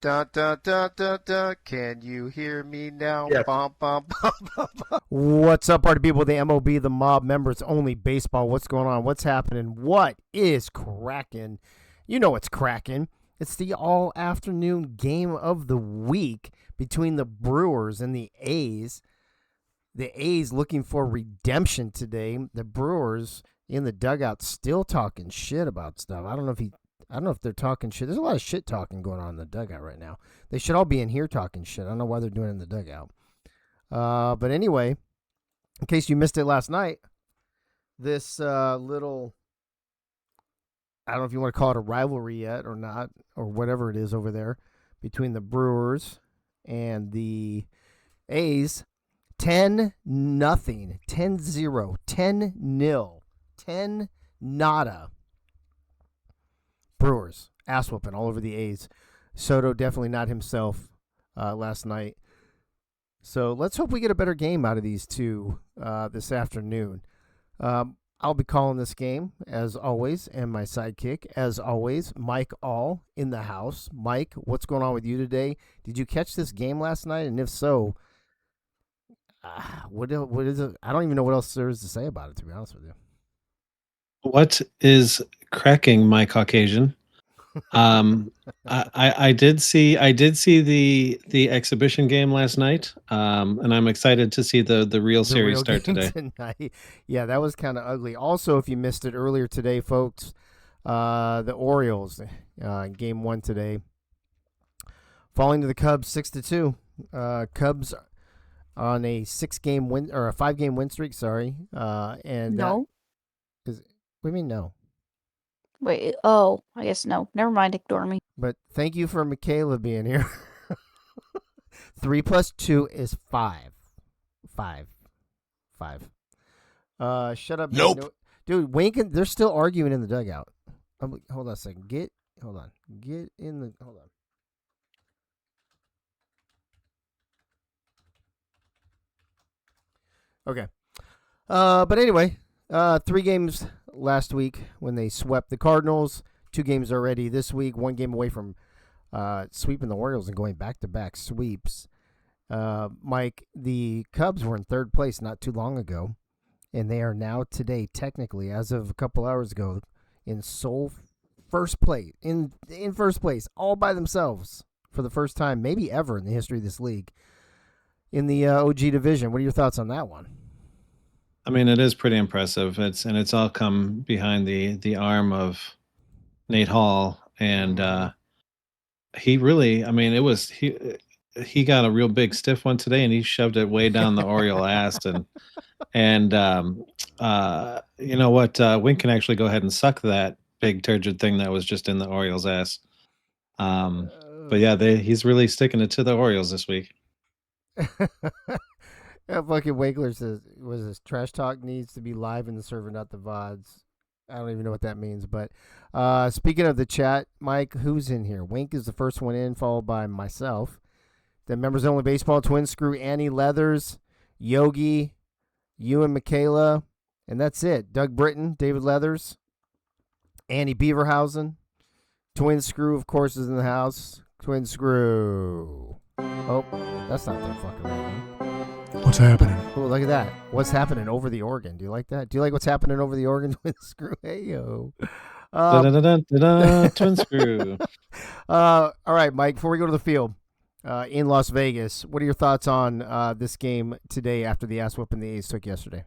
Da, da, da, da, da. Can you hear me now? Yeah. Bum, bum, bum, bum, bum. What's up, party people? The MOB, the mob members only baseball. What's going on? What's happening? What is cracking? You know what's cracking. It's the all-afternoon game of the week between the Brewers and the A's. The A's looking for redemption today. The Brewers in the dugout still talking shit about stuff. I don't know if they're talking shit. There's a lot of shit talking going on in the dugout right now. They should all be in here talking shit. I don't know why they're doing it in the dugout. But anyway, in case you missed it last night, this little, I don't know if you want to call it a rivalry yet or not, or whatever it is over there, between the Brewers and the A's. 10-0, 10-0, 10-0, 10 nada. Brewers, ass whooping all over the A's. Soto definitely not himself last night. So let's hope we get a better game out of these two this afternoon. I'll be calling this game, as always, and my sidekick, as always, Mike All in the house. Mike, what's going on with you today? Did you catch this game last night? And if so, what is it? I don't even know what else there is to say about it, to be honest with you. What is cracking, my Caucasian? I did see the exhibition game last night, and I'm excited to see the real series start today. Tonight. Yeah, that was kind of ugly. Also, if you missed it earlier today, folks, the Orioles game 1 today, falling to the Cubs 6-2. Cubs on a 5-game win streak. Sorry, and no. What do you mean no? Wait, I guess no. Never mind, ignore me. But thank you for Michaela being here. 3 + 2 is 5. 5. Shut up. Nope. Dude, Wink, they're still arguing in the dugout. Hold on a second. Hold on. Hold on. Okay. But anyway, 3 games last week when they swept the Cardinals. 2 games already this week. 1 game away from sweeping the Orioles and going back-to-back sweeps. Mike, the Cubs were in 3rd place not too long ago, and they are now today, technically, as of a couple hours ago, in first place, in first place, all by themselves for the first time, maybe ever in the history of this league, in the OG division. What are your thoughts on that one? I mean, it is pretty impressive. It's all come behind the arm of Nate Hall, and he really, I mean, he got a real big stiff one today, and he shoved it way down the Oriole ass, and you know what? Wink can actually go ahead and suck that big turgid thing that was just in the Orioles ass. But yeah, he's really sticking it to the Orioles this week. Fucking Wagler says, was this trash talk needs to be live in the server, not the VODs. I don't even know what that means. But speaking of the chat, Mike, who's in here? Wink is the first one in, followed by myself. The members only baseball, Twin Screw, Annie Leathers, Yogi, you and Michaela, and that's it. Doug Britton, David Leathers, Annie Beaverhausen, Twin Screw, of course, is in the house. Twin Screw. Oh, that's not that fucking right. What's happening? Oh, look at that. What's happening over the organ? Do you like that? Do you like what's happening over the organ? Twin Screw. Hey, yo. Twin Screw. All right, Mike, before we go to the field in Las Vegas, what are your thoughts on this game today after the ass whooping the A's took yesterday?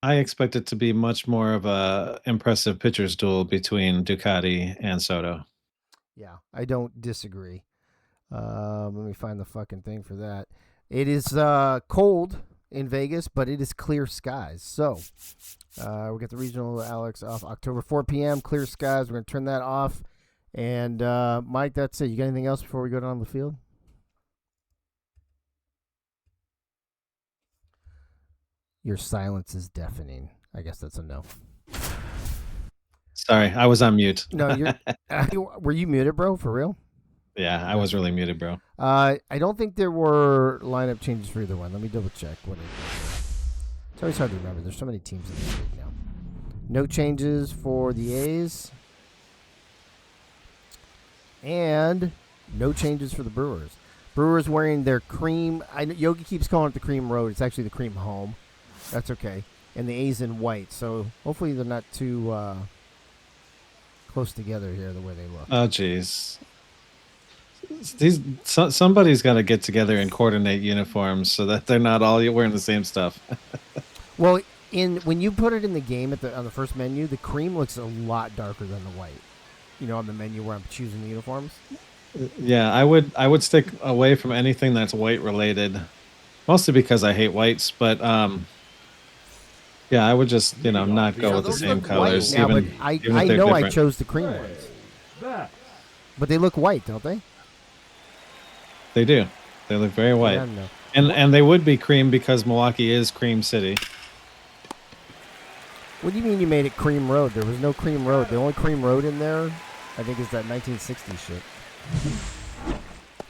I expect it to be much more of a impressive pitcher's duel between Ducati and Soto. Yeah, I don't disagree. Let me find the fucking thing for that. It is cold in Vegas, but it is clear skies. So we'll get the regional Alex off October 4 p.m. Clear skies. We're going to turn that off. And Mike, that's it. You got anything else before we go down the field? Your silence is deafening. I guess that's a no. Sorry, I was on mute. No, were you muted, bro? For real? Yeah, I was really muted, bro. I don't think there were lineup changes for either one. Let me double check what it is. It's always hard to remember. There's so many teams in this league now. No changes for the A's. And No changes for the Brewers. Brewers wearing their cream. I know Yogi keeps calling it the cream road. It's actually the cream home. That's okay. And the A's in white. So hopefully they're not too close together here the way they look. Oh, jeez. Somebody's got to get together and coordinate uniforms so that they're not all wearing the same stuff. Well, when you put it in the game on the first menu, the cream looks a lot darker than the white. You know, on the menu where I'm choosing the uniforms. Yeah, I would stick away from anything that's white related, mostly because I hate whites. But yeah, I would just not go with the those same look colors. white now, even, but I even if they're know I different. chose the cream ones. But they look white, don't they? They do. They look very white, I don't know. and they would be cream because Milwaukee is Cream City. What do you mean you made it Cream Road? There was no Cream Road. The only Cream Road in there, I think, is that 1960s shit.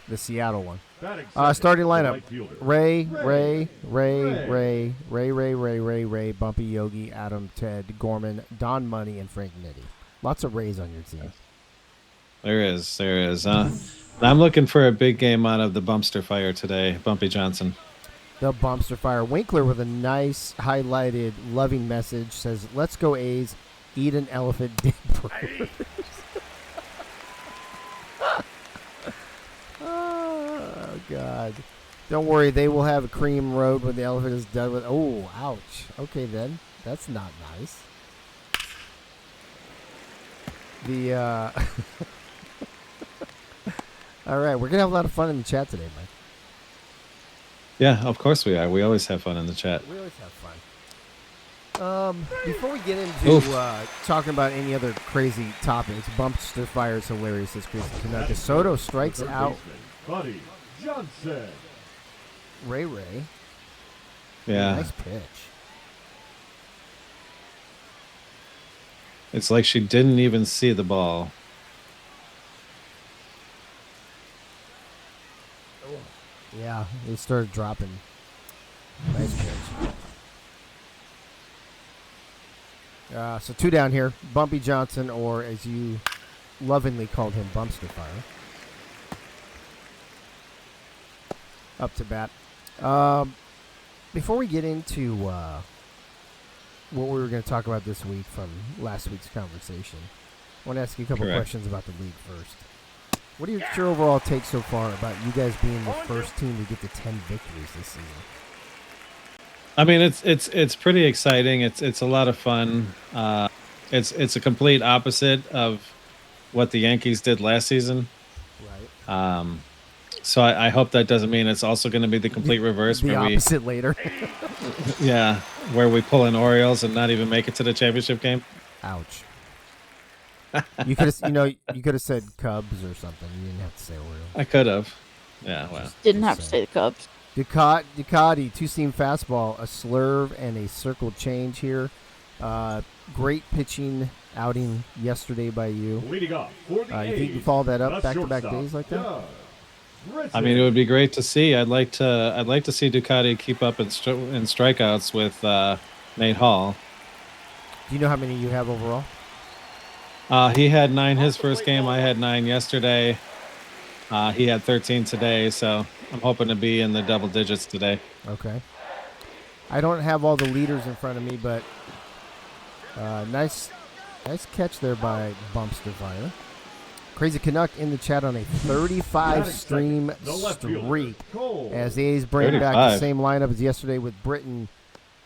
The Seattle one. Starting lineup. Ray, Bumpy, Yogi, Adam, Ted, Gorman, Don Money, and Frank Nitti. Lots of Rays on your team. There is. I'm looking for a big game out of the Bumpster Fire today, Bumpy Johnson. The Bumpster Fire. Winkler with a nice highlighted loving message says, "Let's go A's, eat an elephant, dig Brewers." Oh, God. Don't worry, they will have a cream road when the elephant is done with. Oh, ouch. Okay, then. That's not nice. All right, we're going to have a lot of fun in the chat today, Mike. Yeah, of course we are. We always have fun in the chat. We always have fun. Before we get into talking about any other crazy topics, Bumpster Fire is hilarious. This crazy tonight. DeSoto strikes out Buddy Johnson. Ray. Yeah. Nice pitch. It's like she didn't even see the ball. Yeah, they started dropping. Nice pitch. So 2 down here. Bumpy Johnson, or as you lovingly called him, Bumpster Fire. Up to bat. Before we get into what we were going to talk about this week from last week's conversation, I want to ask you a couple questions about the league first. What are your overall take so far about you guys being the first team to get to 10 victories this season? I mean, it's pretty exciting. It's a lot of fun. It's a complete opposite of what the Yankees did last season. Right. So I hope that doesn't mean it's also going to be the complete reverse. The opposite later. Yeah, where we pull in Orioles and not even make it to the championship game. Ouch. You could have said Cubs or something. You didn't have to say Orioles. I could have. Yeah, well. Didn't have to say the Cubs. Ducati, 2-seam fastball, a slurve, and a circle change here. Great pitching outing yesterday by you. Leading off for the You think you can A's, follow that up the back-to-back shortstop, days like that? I mean, it would be great to see. I'd like to see Ducati keep up in strikeouts with Nate Hall. Do you know how many you have overall? He had 9 his first game. I had 9 yesterday. He had 13 today, so I'm hoping to be in the double digits today. Okay. I don't have all the leaders in front of me, but nice catch there by Bumpster Fire. Crazy Canuck in the chat on a 35-stream streak as the A's bring back the same lineup as yesterday with Britton,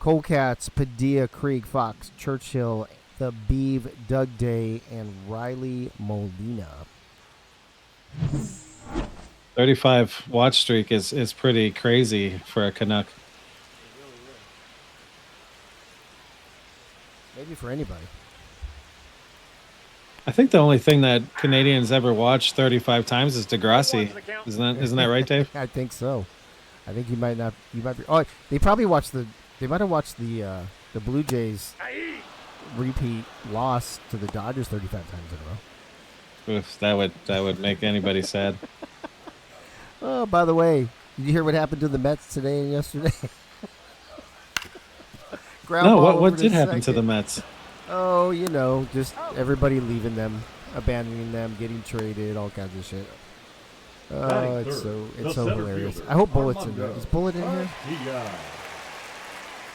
Colcats, Padilla, Krieg, Fox, Churchill, the Beeve, Doug Day, and Riley Molina. 35 watch streak is pretty crazy for a Canuck. Maybe for anybody. I think the only thing that Canadians ever watched 35 times is Degrassi. Isn't that right, Dave? I think so. I think you might be. Oh, they probably watched They might have watched the Blue Jays repeat loss to the Dodgers 35 times in a row. Oof, that would make anybody sad. Oh, by the way, did you hear what happened to the Mets today and yesterday? No, what did happen to the Mets? Oh, just everybody leaving them, abandoning them, getting traded, all kinds of shit. Oh, it's so hilarious. I hope Bullet's in there. Is Bullet in here?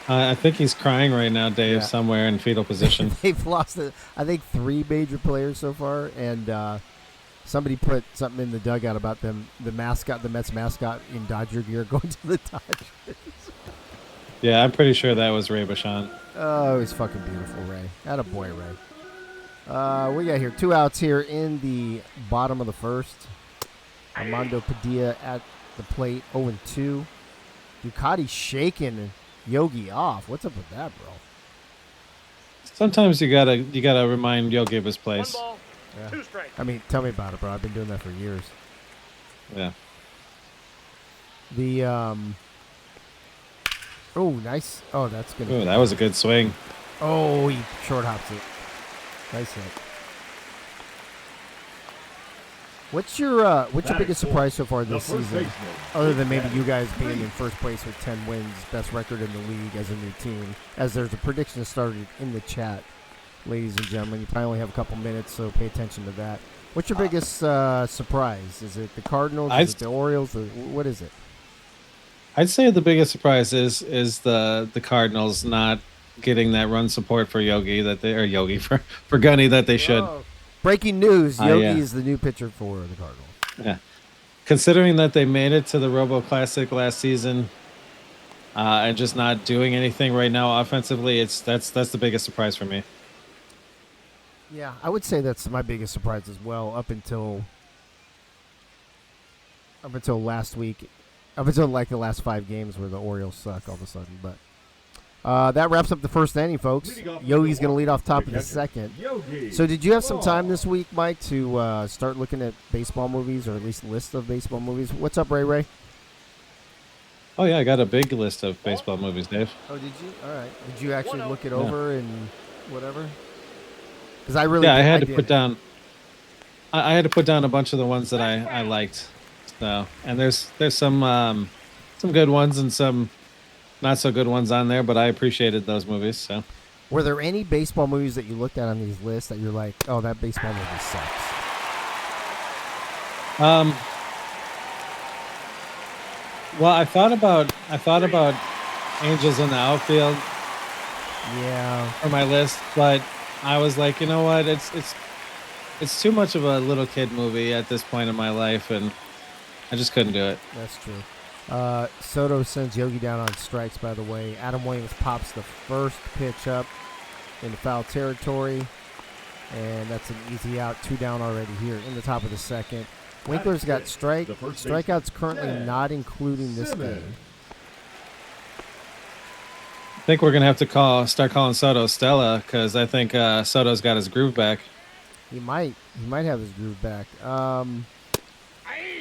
I think he's crying right now, Dave, Yeah. somewhere in fetal position. They've lost, I think, 3 major players so far, and somebody put something in the dugout about them, the Mets mascot in Dodger gear going to the Dodgers. Yeah, I'm pretty sure that was Ray Bashan. Oh, he's fucking beautiful, Ray. Attaboy, Ray. We got here 2 outs here in the bottom of the first. Armando Padilla at the plate, 0-2. Ducati shaking Yogi off. What's up with that, bro? Sometimes you gotta remind Yogi of his place. 1 ball, Yeah. 2 strikes. I mean, tell me about it, bro. I've been doing that for years. Yeah. The oh, nice. Oh, that's gonna. Ooh, that was a good swing. Oh, he short hops it. Nice hit. What's your biggest surprise so far this season? Other than maybe you guys being in first place with 10 wins, best record in the league as a new team. As there's a prediction started in the chat, ladies and gentlemen. You probably only have a couple minutes, so pay attention to that. What's your biggest surprise? Is it the Cardinals? Is it the Orioles? What is it? I'd say the biggest surprise is the Cardinals not getting that run support for Yogi for Gunny that they should. Oh. Breaking news: Yogi yeah. is the new pitcher for the Cardinals. Yeah. Considering that they made it to the Robo Classic last season, and just not doing anything right now offensively, that's the biggest surprise for me. Yeah, I would say that's my biggest surprise as well. Up until last week, up until like the last 5 games where the Orioles suck all of a sudden. But that wraps up the first inning, folks. Yogi's going to lead off top of the second. So did you have some time this week, Mike, to start looking at baseball movies, or at least a list of baseball movies? What's up, Ray Ray? Oh yeah, I got a big list of baseball movies, Dave. Oh, did you? All right. Did you actually look it over and whatever? Because I really I had to put down. I had to put down a bunch of the ones that I liked. So, and there's some good ones and some not so good ones on there, but I appreciated those movies. So, were there any baseball movies that you looked at on these lists that you're like, oh, that baseball movie sucks? Well, I thought about Angels in the Outfield. Yeah. For my list, but I was like, you know what? It's too much of a little kid movie at this point in my life, and I just couldn't do it. That's true. Soto sends Yogi down on strikes, by the way. Adam Williams pops the first pitch up into foul territory, and that's an easy out. 2 down already here in the top of the second. Winkler's got strikeouts currently not including this game. I think we're gonna have to start calling Soto Stella, because I think Soto's got his groove back. He might have his groove back.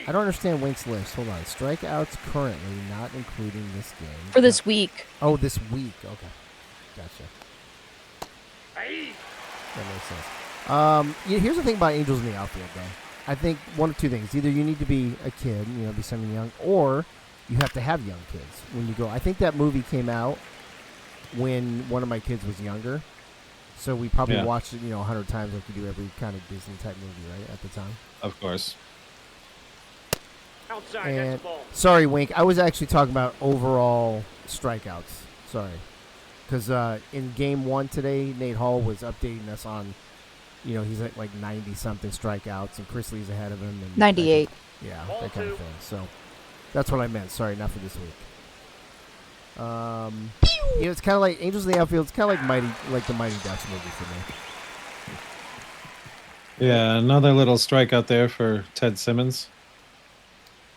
I don't understand Wink's list. Hold on. Strikeouts currently not including this game. For this week. Oh, this week. Okay. Gotcha. That makes sense. Here's the thing about Angels in the Outfield, though. I think one of 2 things. Either you need to be a kid, be someone young, or you have to have young kids when you go. I think that movie came out when one of my kids was younger. So we probably watched it, 100 times like you do every kind of Disney type movie, right, at the time. Of course. Outside, And that's ball. sorry, Wink. I was actually talking about overall strikeouts. Sorry, because in Game 1 today, Nate Hall was updating us on, he's at like 90-something strikeouts, and Chris Lee's ahead of him. And 98. That kind of thing. So that's what I meant. Sorry, not for this week. It's kind of like Angels in the Outfield. It's kind of like the Mighty Ducks movie for me. Yeah, another little strikeout there for Ted Simmons.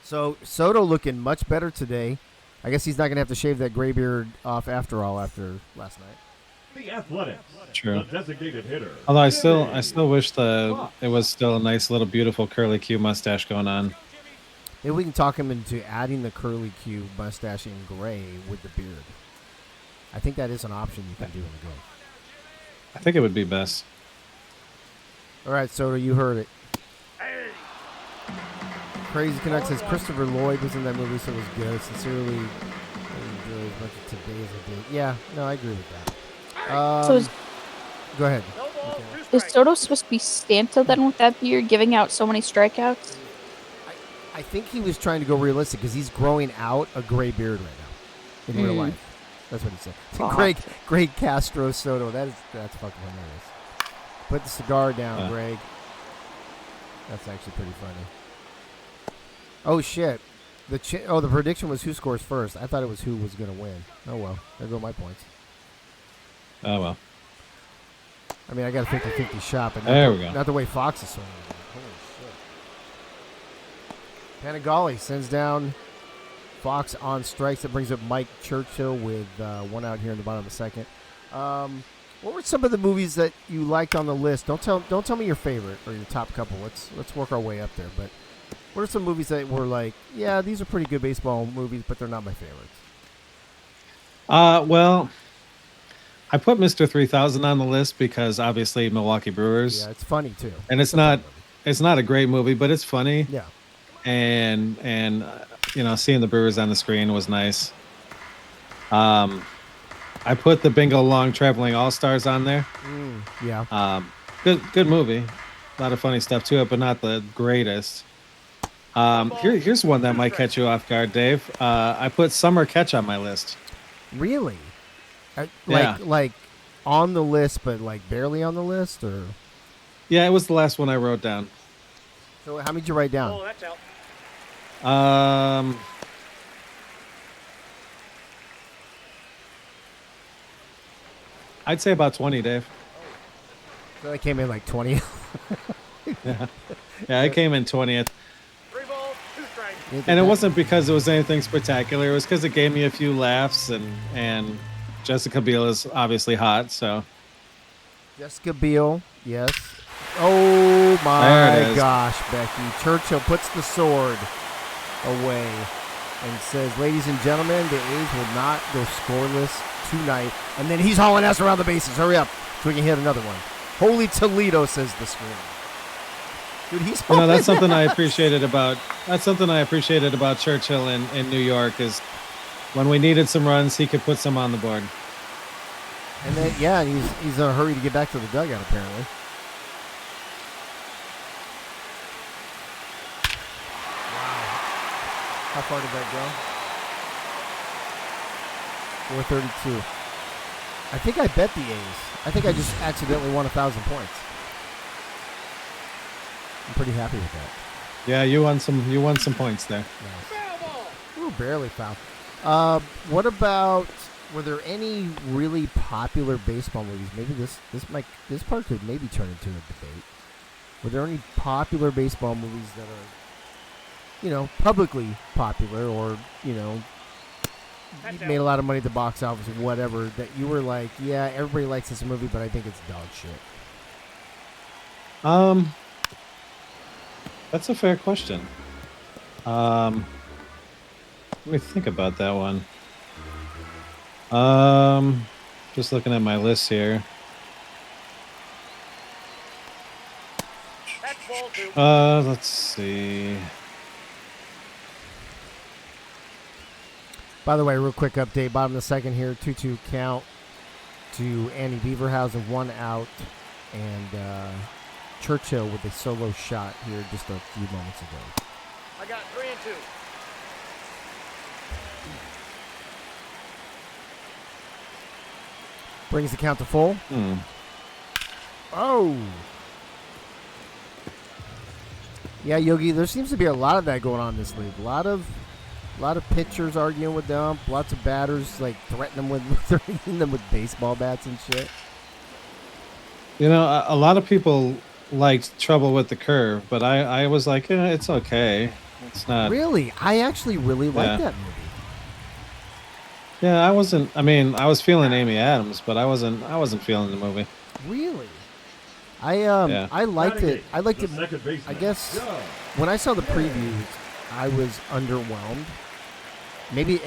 So Soto looking much better today. I guess he's not going to have to shave that gray beard off after last night. The Athletics. True. The designated hitter. Although I still wish it was still a nice little beautiful curly Q mustache going on. Maybe we can talk him into adding the curly Q mustache in gray with the beard. I think that is an option you can do in the game. I think it would be best. All right, Soto, you heard it. Crazy Canuck says Christopher Lloyd was in that movie, so it was good. Sincerely, I enjoy as much of today as I did. Yeah, no, I agree with that. So go ahead. No ball, 2 is strikes. Soto supposed to be Santa then with that beard, giving out so many strikeouts? I think he was trying to go realistic because he's growing out a gray beard right now in real life. That's what he said. Fuck. Greg Castro Soto. That's fucking hilarious. Put the cigar down, Greg. That's actually pretty funny. Oh shit. The prediction was who scores first. I thought it was who was going to win. Oh well. There go my points. Oh well. I mean, I got a 50-50 shot, but there we go. Not the way Fox is swinging. Holy shit. Panagali sends down Fox on strikes. That brings up Mike Churchill with one out here in the bottom of the second. What were some of the movies that you liked on the list? Don't tell me your favorite or your top couple. Let's work our way up there. But what are some movies that were like, yeah, these are pretty good baseball movies, but they're not my favorites? Well, I put Mr. 3000 on the list because obviously Milwaukee Brewers. Yeah, it's funny too. And it's not a great movie, but it's funny. Yeah. And seeing the Brewers on the screen was nice. I put the Bingo Long Traveling All-Stars on there. Yeah. Good movie. A lot of funny stuff to it, but not the greatest. Here's one that might catch you off guard, Dave. I put Summer Catch on my list. Really? Yeah. Like on the list, but like barely on the list, or? Yeah, it was the last one I wrote down. So how many did you write down? Oh, that's out. I'd say about 20, Dave. So I came in like 20. Yeah, I came in 20th. 3 balls, 2 strikes. And it wasn't because it was anything spectacular. It was because it gave me a few laughs, and Jessica Biel is obviously hot, so. Jessica Biel, yes. Oh my There it is. gosh, Becky. Churchill puts the sword away and says, ladies and gentlemen, the A's will not go scoreless tonight. And then he's hauling ass around the bases. Hurry up so we can hit another one. Holy Toledo, says the screen. Dude, he's hauling That's something I ass. appreciated about Churchill in New York is when we needed some runs, he could put some on the board. And then, yeah, and he's in a hurry to get back to the dugout, apparently. How far did that go? 432. I think I bet the A's. I think I just accidentally won 1,000 points. I'm pretty happy with that. Yeah, you won some points there. Nice. Ooh, barely foul. What about? Were there any really popular baseball movies? Maybe this part could maybe turn into a debate. Were there any popular baseball movies that are, publicly popular, or made a lot of money at the box office, or whatever, that you were like, yeah, everybody likes this movie, but I think it's dog shit? That's a fair question. Let me think about that one. Just looking at my list here. That's ball 2. Let's see. By the way, real quick update, bottom of the second here, 2-2 count to Andy Beaverhausen, 1 out, and Churchill with a solo shot here just a few moments ago. I got 3 and 2. Brings the count to full. Oh. Yeah, Yogi, there seems to be a lot of that going on in this league. A lot of pitchers arguing with them. Lots of batters like threatening them with baseball bats and shit. A lot of people liked Trouble with the Curve, but I was like, it's okay. It's not. Really? I actually really like that movie. Yeah, I wasn't. I mean, I was feeling Amy Adams, but I wasn't feeling the movie. Really? I liked it. I liked it. I guess when I saw the previews, I was underwhelmed. Maybe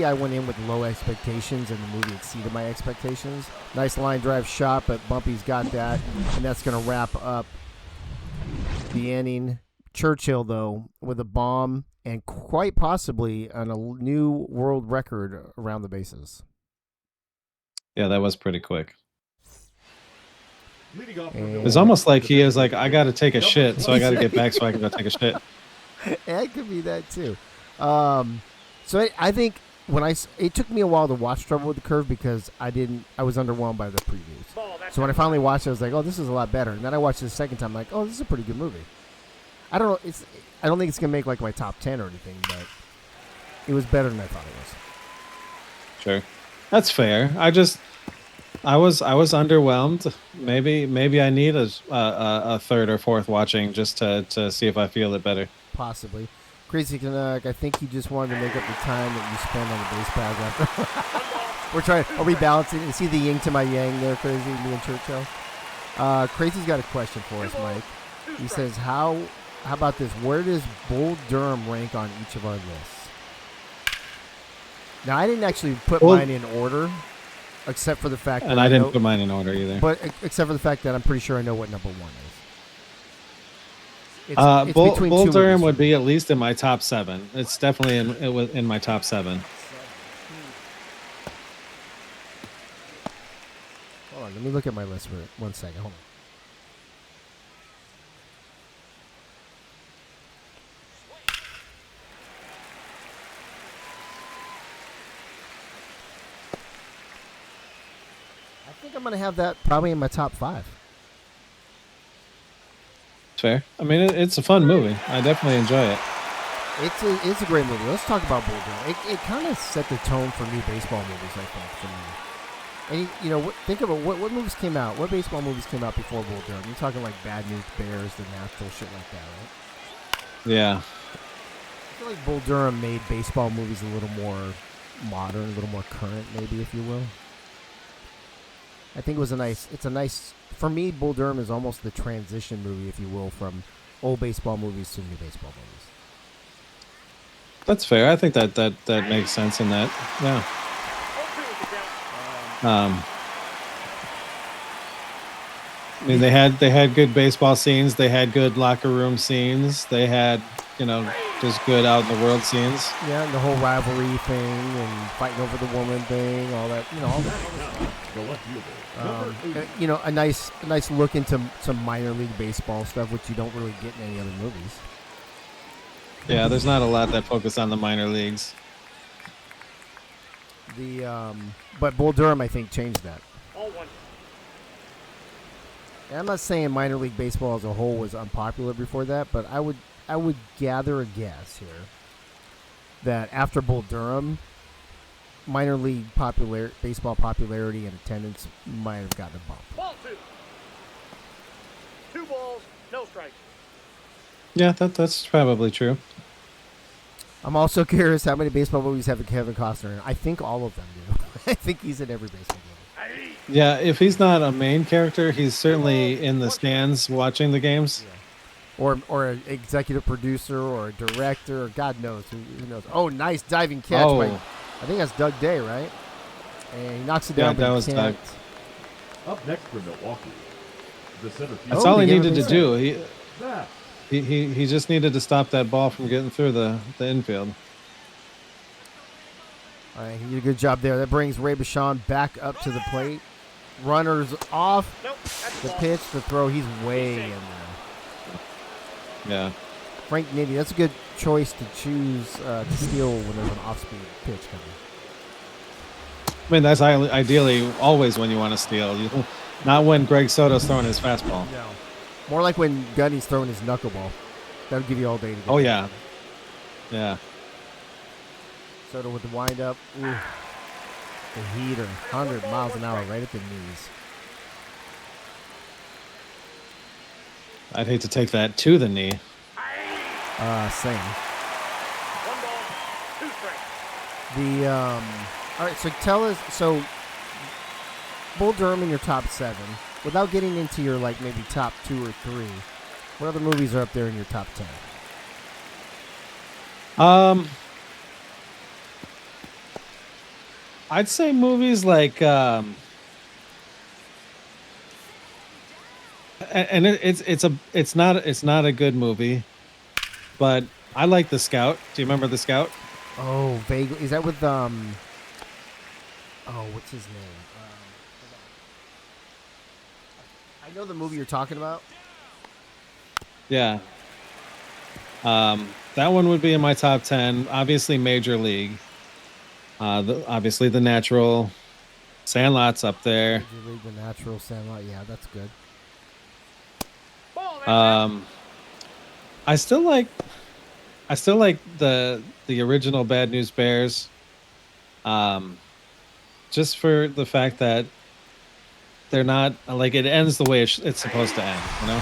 I went in with low expectations, and the movie exceeded my expectations. Nice line drive shot, but Bumpy's got that, and that's going to wrap up the inning. Churchill, though, with a bomb and quite possibly on a new world record around the bases. Yeah, that was pretty quick. Leading off And- It's almost like he is like, I got to take a shit, so I got to get back so I can go take a shit. It could be that too. So I think it took me a while to watch Trouble with the Curve because I was underwhelmed by the previews. Ball, that's So when I finally watched it, I was like, oh, this is a lot better. And then I watched it the second time, like, oh, this is a pretty good movie. I don't know. I don't think it's gonna make like my top 10 or anything, but it was better than I thought it was. Sure, that's fair. I was underwhelmed. Maybe I need a third or fourth watching just to see if I feel it better. Possibly. Crazy Canuck, I think you just wanted to make up the time that you spend on the base pads after. Are we balancing? You see the yin to my yang there, Crazy, me and Churchill? Crazy's got a question for us, Mike. He says, how about this? Where does Bull Durham rank on each of our lists? Now, I didn't actually put mine in order, except for the fact that And I didn't put mine in order either. But except for the fact that I'm pretty sure I know what number 1 is. It's between Bull two Durham movies. would be at least in my top 7. It's definitely in my top 7. Hold on, let me look at my list for 1 second. Hold on. I think I'm going to have that probably in my top 5. Fair. I mean, it's a fun movie. I definitely enjoy it. It's a great movie. Let's talk about Bull Durham. It kind of set the tone for new baseball movies, I think, for me. And think about what movies came out. What baseball movies came out before Bull Durham? You're talking like Bad News Bears, The Natural, shit like that, right? Yeah. I feel like Bull Durham made baseball movies a little more modern, a little more current, maybe, if you will. I think it's a nice, for me, Bull Durham is almost the transition movie, if you will, from old baseball movies to new baseball movies. That's fair. I think that makes sense in that. Yeah. I mean, they had good baseball scenes. They had good locker room scenes. They had, just good out in the world scenes. Yeah, and the whole rivalry thing and fighting over the woman thing, all that, all that. A nice look into some minor league baseball stuff, which you don't really get in any other movies. Yeah, there's not a lot that focus on the minor leagues. But Bull Durham, I think, changed that. All one. And I'm not saying minor league baseball as a whole was unpopular before that, but I would gather a guess here that after Bull Durham, minor league baseball popularity and attendance might have gotten a bump. Ball 2. 2 balls, no strikes. Yeah, that's probably true. I'm also curious how many baseball movies have Kevin Costner in. I think all of them do. I think he's in every baseball movie. Yeah, if he's not a main character, he's certainly in the stands watching the games. Yeah. Or an executive producer or a director or God knows who knows. Oh, nice diving catch by, I think that's Doug Day, right? And he knocks it down. Yeah, that was Doug. Up next for Milwaukee, the center field. That's all he needed to do. That. He just needed to stop that ball from getting through the infield. All right, he did a good job there. That brings Ray Bashan back up to the plate. Runners off. Nope, that's The ball. pitch, the throw, he's way in there. Yeah. Frank Nitti, that's a good choice to choose to steal when there's an off-speed pitch coming. I mean, that's ideally always when you want to steal. Not when Greg Soto's throwing his fastball. No. More like when Gunny's throwing his knuckleball. That would give you all day to get Oh, that. yeah. Yeah. Soto with the windup. Ooh. The heater, 100 miles an hour right at the knees. I'd hate to take that to the knee. Same. 1 ball, 2 strikes. All right, so tell us, so Bull Durham in your top 7, without getting into your, like, maybe top 2 or 3, what other movies are up there in your top 10? I'd say movies like, and it's not a good movie, but I like The Scout. Do you remember The Scout? Oh, vaguely. Is that with, what's his name? I know the movie you're talking about. Yeah. that one would be in my top 10. Obviously, Major League. Obviously, the Natural. Sandlot's up there. Major League, the Natural, Sandlot. Yeah, that's good. Ball, that's out. I still like the original Bad News Bears. Just for the fact that they're not like it ends the way it's supposed to end, you know?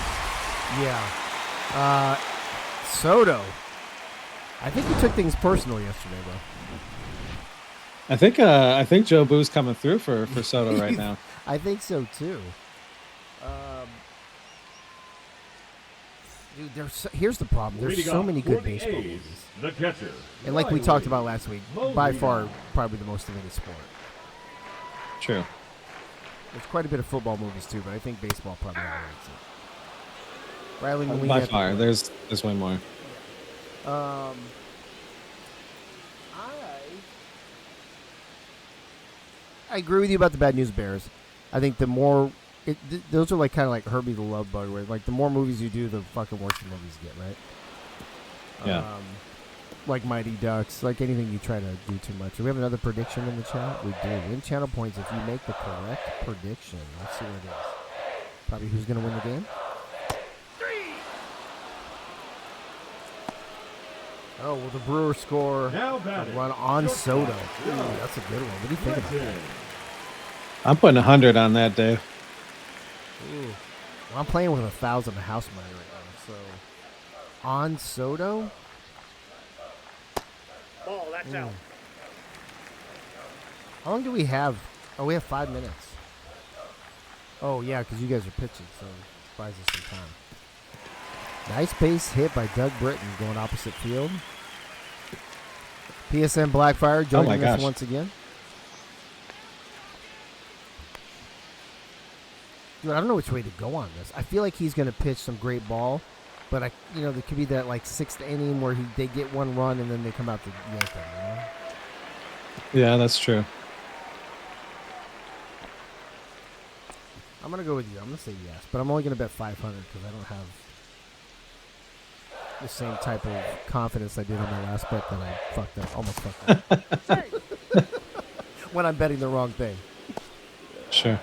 Yeah. Soto. I think you took things personal yesterday, bro. I think Joe Boo's coming through for Soto right now. I think so too. Dude, here's the problem. There's Leading so off many for good the baseball A's, movies. The catcher. And like we Riley talked about last week, by far, Molina. probably the most of any sport. True. There's quite a bit of football movies too, but I think baseball probably outranks it. Riley Molina. By far, there's way more. I agree with you about the Bad News Bears. I think the more those are like kind of like Herbie the Love Bug, where like the more movies you do, the fucking worse the movies get, right? Yeah. Like Mighty Ducks, like anything you try to do too much. Do we have another prediction in the chat? We do. Win channel points if you make the correct prediction. Let's see what it is. Probably who's going to win the game? Oh, well, the Brewers score Now a batting. run on Soto. Ooh, Yeah. that's a good one. What do you think about that? Clinton. I'm putting 100 on that, Dave. Ooh. Well, I'm playing with 1,000 house money right now. So, on Soto? Ball, that's out. How long do we have? Oh, we have 5 minutes. Oh, yeah, because you guys are pitching, so it buys us some time. Nice base hit by Doug Britton going opposite field. PSN Blackfire joining us once again. Dude, I don't know which way to go on this. I feel like he's going to pitch some great ball, but there could be that like 6th inning where they get one run and then they come out to yank him, you know? Yeah, that's true. I'm going to go with you. I'm going to say yes, but I'm only going to bet 500 because I don't have the same type of confidence I did on my last bet that I almost fucked up. When I'm betting the wrong thing. Sure.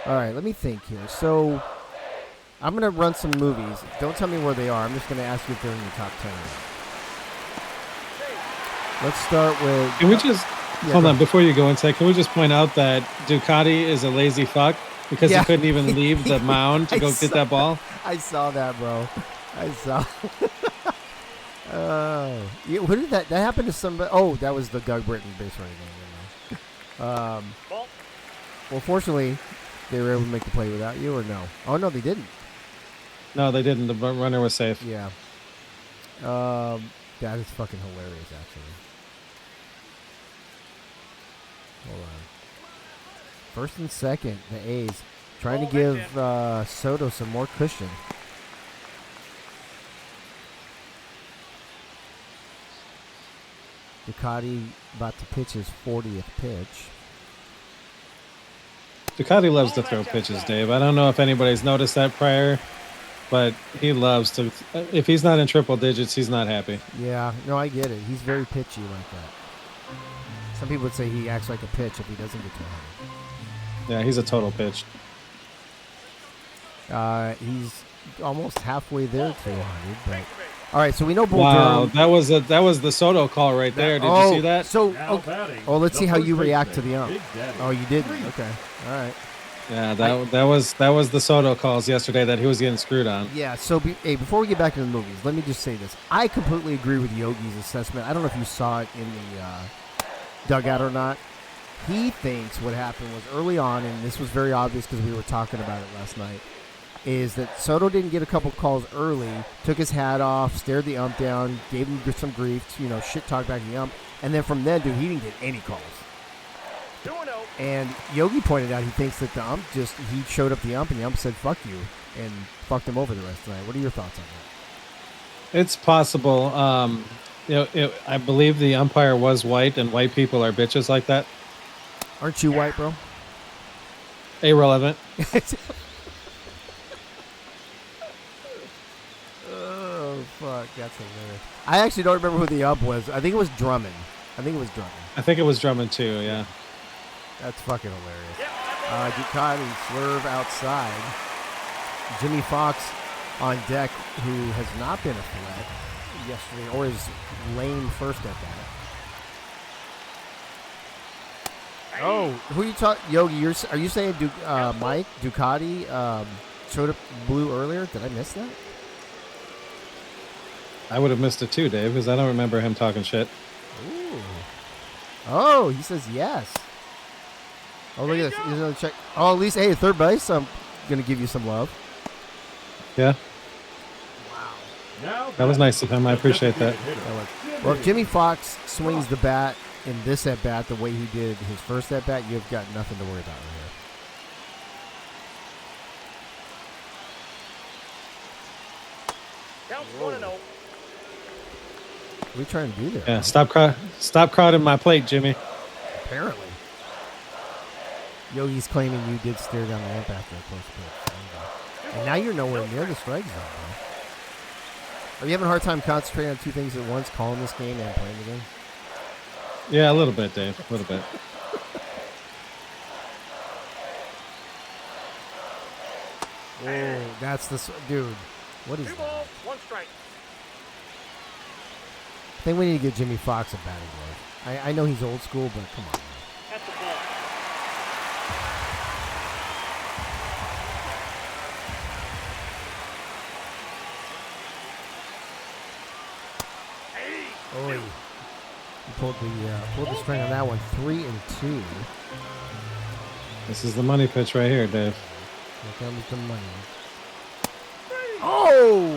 All right, let me think here. So, I'm going to run some movies. Don't tell me where they are. I'm just going to ask you if they're in your top 10 or not. Let's start with... Can we just... hold on, before you go into that, can we just point out that Ducati is a lazy fuck because he couldn't even leave the mound to go get that ball? I saw that, bro. I saw... Oh. Yeah, what did that happened to somebody? Oh, that was the Doug Britton base running game. Well, fortunately... They were able to make the play without you, or no? Oh, no, they didn't. No, they didn't. The runner was safe. Yeah. That is fucking hilarious, actually. Hold on. First and second, the A's trying to give Soto some more cushion. Ducati about to pitch his 40th pitch. Ducati loves to throw pitches, Dave. I don't know if anybody's noticed that prior, but he loves to. If he's not in triple digits, he's not happy. Yeah, no, I get it. He's very pitchy like that. Some people would say he acts like a pitch if he doesn't get to 100. Yeah, he's a total pitch. He's almost halfway there to 100, but all right. So we know Bull Wow, Durham. that was the Soto call right there. Did you see that? So Now okay. batting, Oh, let's the see how first you react to baseman, the ump. Big Daddy. Oh, you didn't. Okay. All right. Yeah, that was the Soto calls yesterday that he was getting screwed on. Yeah. So before we get back to the movies, let me just say this. I completely agree with Yogi's assessment. I don't know if you saw it in the dugout or not. He thinks what happened was early on, and this was very obvious because we were talking about it last night, is that Soto didn't get a couple calls early, took his hat off, stared the ump down, gave him some grief, shit talk back to the ump, and then from then, dude, he didn't get any calls. 2-0. And Yogi pointed out he thinks that the ump he showed up the ump, and the ump said, fuck you, and fucked him over the rest of the night. What are your thoughts on that? It's possible. I believe the umpire was white, and white people are bitches like that. Aren't you white, bro? Irrelevant. fuck? That's hilarious. I actually don't remember who the up was. I think it was Drummond. I think it was Drummond too. Yeah. That's fucking hilarious. Ducati swerve outside. Jimmy Fox on deck, who has not been a threat yesterday, or is lame first at that. Oh, who you talking, Yogi? Are you saying Mike Ducati showed up blue earlier? Did I miss that? I would have missed it too, Dave, because I don't remember him talking shit. Ooh. Oh, he says yes. Oh, look at this. Here's another check. Oh, at least, hey, third base, I'm going to give you some love. Yeah. Now That was nice of him. I appreciate that. Well, if Jimmy Fox swings the bat in this at-bat the way he did his first at-bat, you've got nothing to worry about right here. Counts 1-0. What are you trying to do there? Yeah. Stop crowding my plate, Jimmy. Apparently. Yogi's claiming you did stare down the lamp after a close pitch. And now you're nowhere near the strike zone, bro. Are you having a hard time concentrating on two things at once, calling this game and playing the game? Yeah, a little bit, Dave. A little bit. Oh, that's the dude. What is 2 that? balls, 1 strike. I think we need to get Jimmy Fox a batting glove. I know he's old school, but come on. Man. That's the ball. Oh, he pulled the string on that one. 3-2. This is the money pitch right here, Dave. Here comes the money. Oh!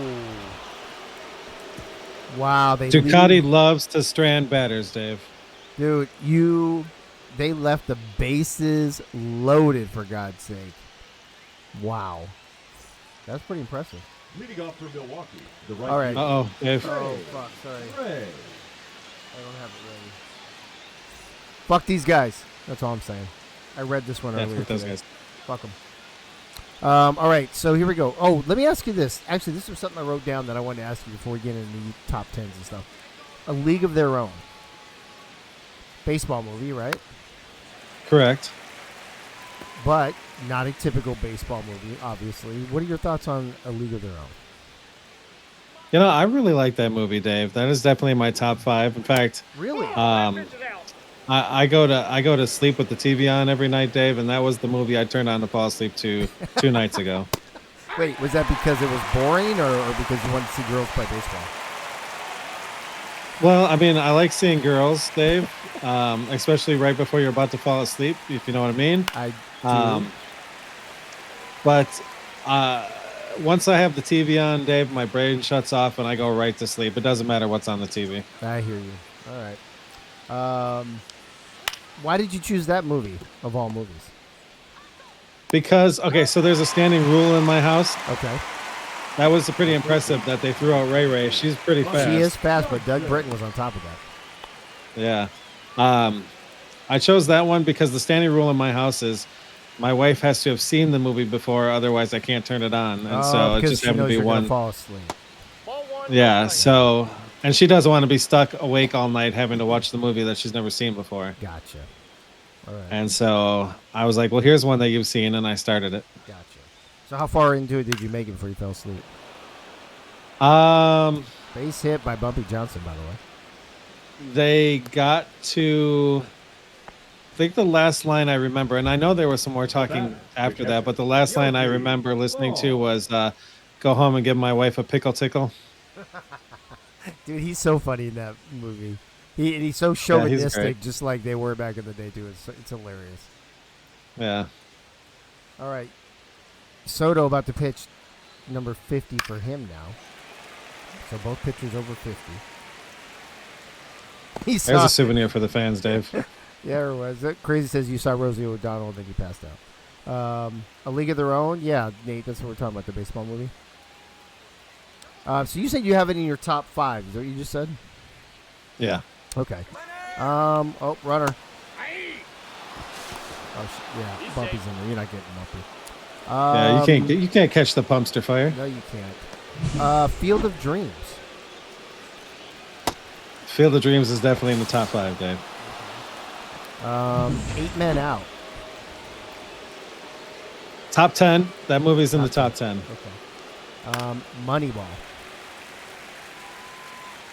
Wow, Ducati loves to strand batters, Dave. Dude, they left the bases loaded, for God's sake. Wow. That's pretty impressive. leading off for Milwaukee. The right All right. Uh-oh, Dave. Oh, fuck, sorry. Ray. I don't have it ready. Fuck these guys. That's all I'm saying. I read this one Yeah, earlier fuck those today. guys. Fuck them. All right, so here we go. Oh, let me ask you this. Actually, this was something I wrote down that I wanted to ask you before we get into the top tens and stuff. A League of Their Own. Baseball movie, right? Correct. But not a typical baseball movie, obviously. What are your thoughts on A League of Their Own? You know, I really like that movie, Dave. That is definitely my top 5. In fact, Really? I go to sleep with the TV on every night, Dave, and that was the movie I turned on to fall asleep to 2 nights ago. Wait, was that because it was boring or because you wanted to see girls play baseball? Well, I mean, I like seeing girls, Dave, especially right before you're about to fall asleep, if you know what I mean. I do. But once I have the TV on, Dave, my brain shuts off and I go right to sleep. It doesn't matter what's on the TV. I hear you. All right. Why did you choose that movie of all movies? Because, okay, so there's a standing rule in my house. Okay. That was pretty impressive that they threw out Ray Ray. She's pretty fast. She is fast, but Doug Britton was on top of that. Yeah. I chose that one because the standing rule in my house is my wife has to have seen the movie before, otherwise I can't turn it on. And so it because just she happened knows to be you're gonna one. fall asleep. Yeah, so, and she doesn't want to be stuck awake all night having to watch the movie that she's never seen before. Gotcha. All right. And so I was like, well, here's one that you've seen, and I started it. Gotcha. So how far into it did you make it before you fell asleep? Base hit by Bumpy Johnson, by the way. They got to, I think the last line I remember, and I know there was some more talking after that, but the last line I remember listening to was, go home and give my wife a pickle tickle. Dude, he's so funny in that movie. He's so he's chauvinistic, great. just like they were back in the day, too. It's hilarious. Yeah. All right. Soto about to pitch number 50 for him now. So both pitchers over 50. There's a souvenir for the fans, Dave. Yeah, there was. Crazy says you saw Rosie O'Donnell and then you passed out. A League of Their Own? Yeah, Nate, that's what we're talking about, the baseball movie. So you said you have it in your top 5. Is that what you just said? Yeah. Okay. Oh, runner. Oh, yeah, Bumpy's in there. You're not getting Bumpy. Yeah, you can't catch the pumpster fire. No, you can't. Field of Dreams. Field of Dreams is definitely in the top 5, Dave. 8 Men Out. Top 10. That movie's in the top 10. Okay. Moneyball.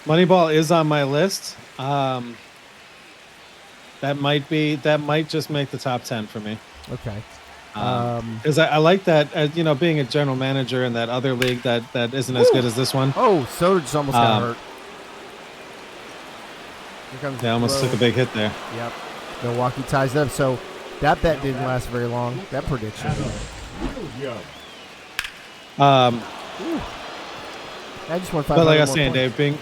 Moneyball is on my list. That might just make the top 10 for me. Okay. Because I like that, you know, being a general manager in that other league that isn't as good as this one. Oh, Soda just almost got hurt. Here comes Yeah, almost took a big hit there. Yep. Milwaukee ties up. So that bet didn't last very long. That prediction. I just want 500. But like I was more saying, points. Dave,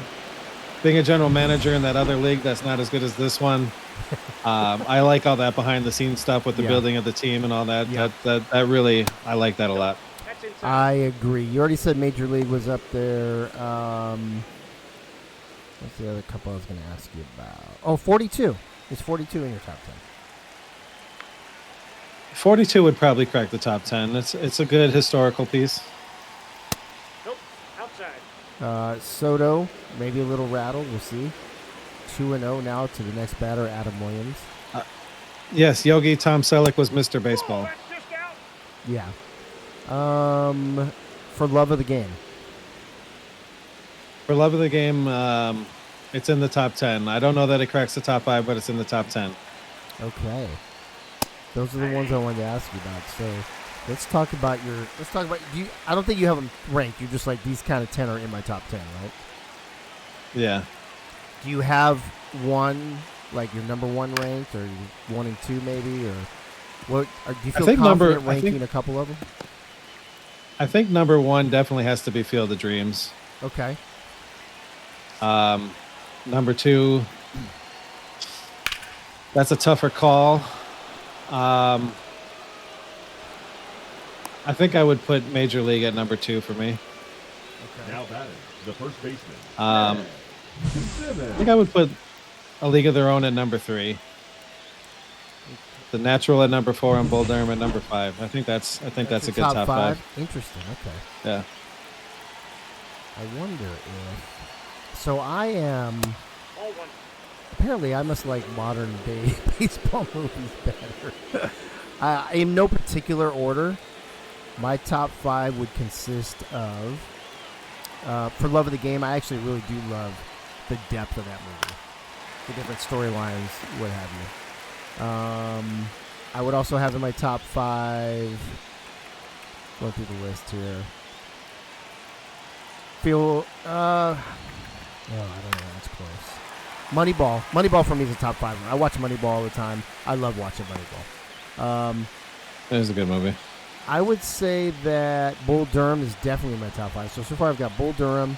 being a general manager in that other league that's not as good as this one, I like all that behind the scenes stuff with the building of the team and all that. Yeah. That really, I like that a lot. I agree. You already said Major League was up there. What's the other couple I was going to ask you about? Oh, 42. Is 42 in your top 10? 42 would probably crack the top 10. It's a good historical piece. Nope. Outside. Soto, maybe a little rattled. We'll see. 2-0 now to the next batter, Adam Williams. Yes, Yogi Tom Selleck was Mr. Baseball. Oh, that's just out. Yeah. For Love of the Game. For Love of the Game, it's in the top 10. I don't know that it cracks the top 5, but it's in the top 10. Okay. Those are the ones I wanted to ask you about. So let's talk about you. I don't think you have them ranked. You're just like, these kind of 10 are in my top 10, right? Yeah. Do you have one, like your number one ranked, or 1 and 2 maybe, or what? Or do you feel confident ranking a couple of them? I think number 1 definitely has to be Field of Dreams. Okay. Number 2, that's a tougher call. I think I would put Major League at number 2 for me. Okay. Now batting, the first baseman. I think I would put A League of Their Own at number 3. The Natural at number 4 and Bull Durham at number 5. I think that's a good top 5. Interesting. Okay. Yeah. I wonder if. So I am. All one. Apparently, I must like modern day baseball movies better. In no particular order, my top 5 would consist of. For Love of the Game, I actually really do love the depth of that movie, the different storylines, what have you. I would also have in my top 5. Going through the list here. I don't know. That's close. Moneyball. Moneyball for me is a top 5. I watch Moneyball all the time. I love watching Moneyball. It is a good movie. I would say that Bull Durham is definitely in my top 5. So far I've got Bull Durham.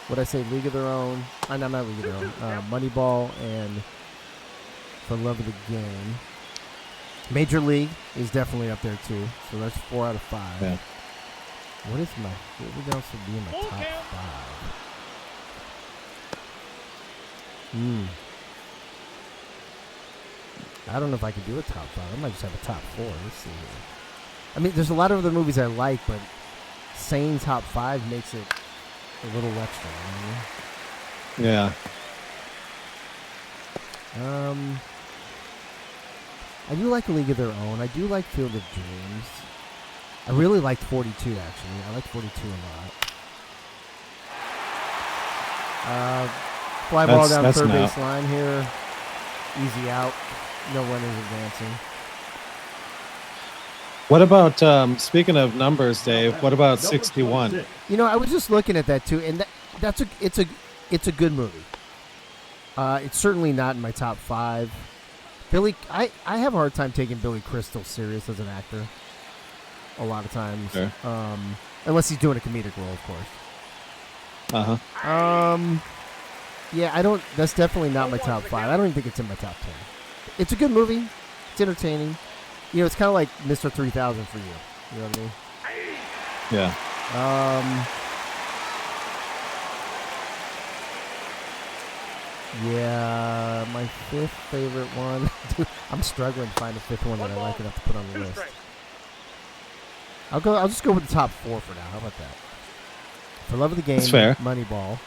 What I say, League of Their Own. No, not League of Their Own. Moneyball and For Love of the Game. Major League is definitely up there too. So that's 4 out of 5. Yeah. What else would be in my top 5? I don't know if I could do a top 5. I might just have a top 4. Let's see here. I mean, there's a lot of other movies I like, but saying top 5 makes it a little extra. You know? Yeah. I do like A League of Their Own. I do like Field of Dreams. I really liked 42, actually. I like 42 a lot. Fly ball down third base line here. Easy out. No runners advancing. What about, speaking of numbers, Dave, what about 61? You know, I was just looking at that, too, and it's a good movie. It's certainly not in my top 5. I have a hard time taking Billy Crystal serious as an actor. A lot of times. Sure. Unless he's doing a comedic role, of course. Uh-huh. Yeah, that's definitely not my top 5. I don't even think it's in my top 10. It's a good movie. It's entertaining. You know, it's kind of like Mr. 3000 for you. You know what I mean? Yeah. Yeah, my 5th favorite one. Dude, I'm struggling to find a 5th one that I like enough to put on the list. I'll just go with the top 4 for now. How about that? For Love of the Game, That's fair. Moneyball.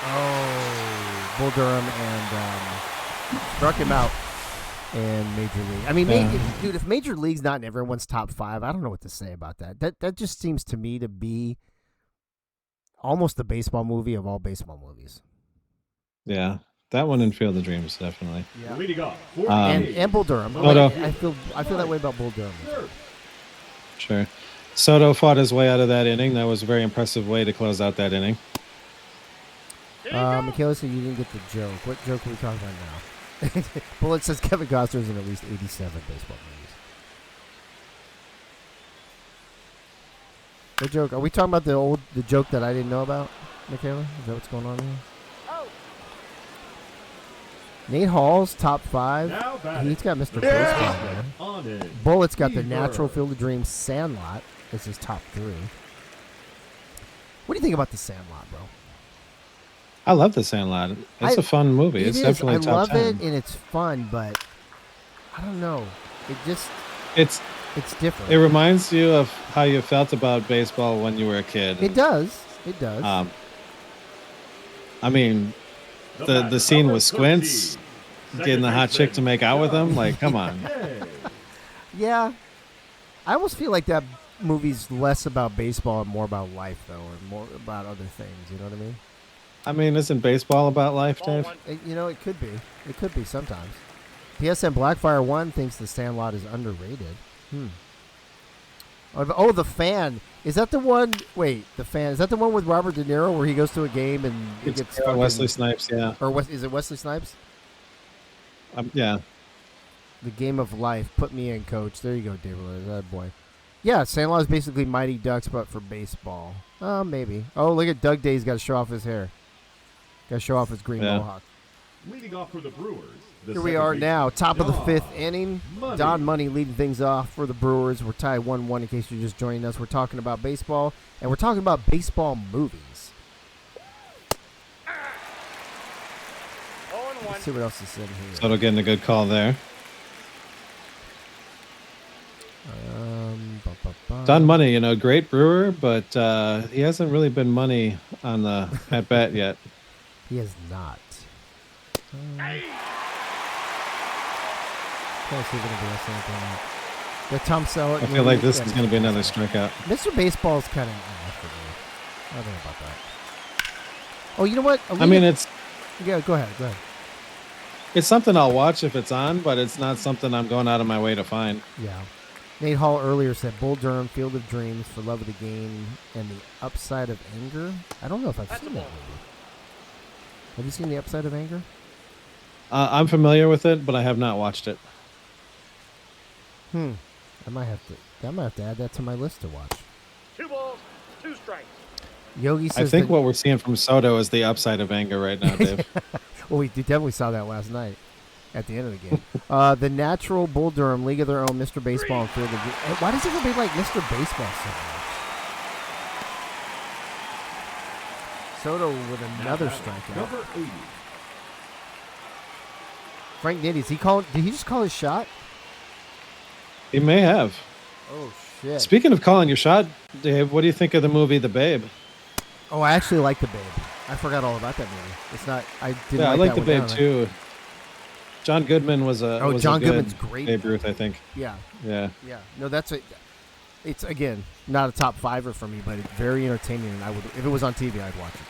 Oh, Bull Durham and struck him out in Major League. I mean, dude, if Major League's not in everyone's top 5, I don't know what to say about that. That just seems to me to be almost the baseball movie of all baseball movies. Yeah, that one in Field of Dreams, definitely. Yeah. Leading off, And Bull Durham. Soto. I feel that way about Bull Durham. Sure. Soto fought his way out of that inning. That was a very impressive way to close out that inning. Michaela said you didn't get the joke. What joke are we talking about now? Bullet says Kevin Costner's in at least 87 baseball movies. What joke? Are we talking about the joke that I didn't know about, Michaela? Is that what's going on here? Oh. Nate Hall's top 5. He's got Mr. Baseball there. Bullet's got the Natural, Field of Dreams, Sandlot. This is top 3. What do you think about the Sandlot, bro? I love the Sandlot. It's a fun movie. It's definitely top 10. I love it, and it's fun, but I don't know. It's different. It reminds you of how you felt about baseball when you were a kid. It does. It does. I mean, the scene with Squints getting the hot chick to make out with him. Like, come on. Yeah. I almost feel like that movie's less about baseball and more about life, though, or more about other things. You know what I mean? I mean, isn't baseball about life, Dave? It could be. It could be sometimes. PSN Blackfire 1 thinks the Sandlot is underrated. Oh, The Fan. Is that the one? Wait, The Fan. Is that the one with Robert De Niro where he goes to a game and he gets fucking, Wesley Snipes, yeah. Or is it Wesley Snipes? Yeah. The Game of Life. Put me in, coach. There you go, David. That boy. Yeah, Sandlot is basically Mighty Ducks, but for baseball. Maybe. Oh, look at Doug Day's got to show off his hair. Got to show off his green mohawk. Leading off for the Brewers. Here we are now, top of the 5th inning. Don Money leading things off for the Brewers. We're tied 1-1 in case you're just joining us. We're talking about baseball, and we're talking about baseball movies. Let's see what else is in here. Soto getting a good call there. Don Money, great brewer, but he hasn't really been money on the at bat yet. He has not. The Tom Selleck. I feel like this is going to be another strikeout. Mr. Baseball is kind of for me. I don't know about that. Oh, you know what? I mean, it's... Yeah, go ahead. It's something I'll watch if it's on, but it's not something I'm going out of my way to find. Yeah. Nate Hall earlier said Bull Durham, Field of Dreams, For Love of the Game, and The Upside of Anger. I don't know if I've seen that movie. Have you seen The Upside of Anger? I'm familiar with it, but I have not watched it. I might have to add that to my list to watch. 2 balls, 2 strikes. Yogi says I think what we're seeing from Soto is the upside of anger right now, Dave. Well, we definitely saw that last night at the end of the game. The Natural, Bull Durham, League of Their Own, Mr. Baseball, and Field of Dreams. Why does everybody like Mr. Baseball so much? Soto with another strikeout. Number 80. Frank Nitty, did he just call his shot? He may have. Oh, shit. Speaking of calling your shot, Dave, what do you think of the movie The Babe? Oh, I actually like The Babe. I forgot all about that movie. It's not. I didn't. Yeah, I like that The one Babe down. too. John Goodman was a. was John a good Goodman's great. Babe Ruth, I think. Yeah. Yeah. Yeah. No, it's again not a top 5er for me, but it's very entertaining, and I would, if it was on TV, I'd watch it.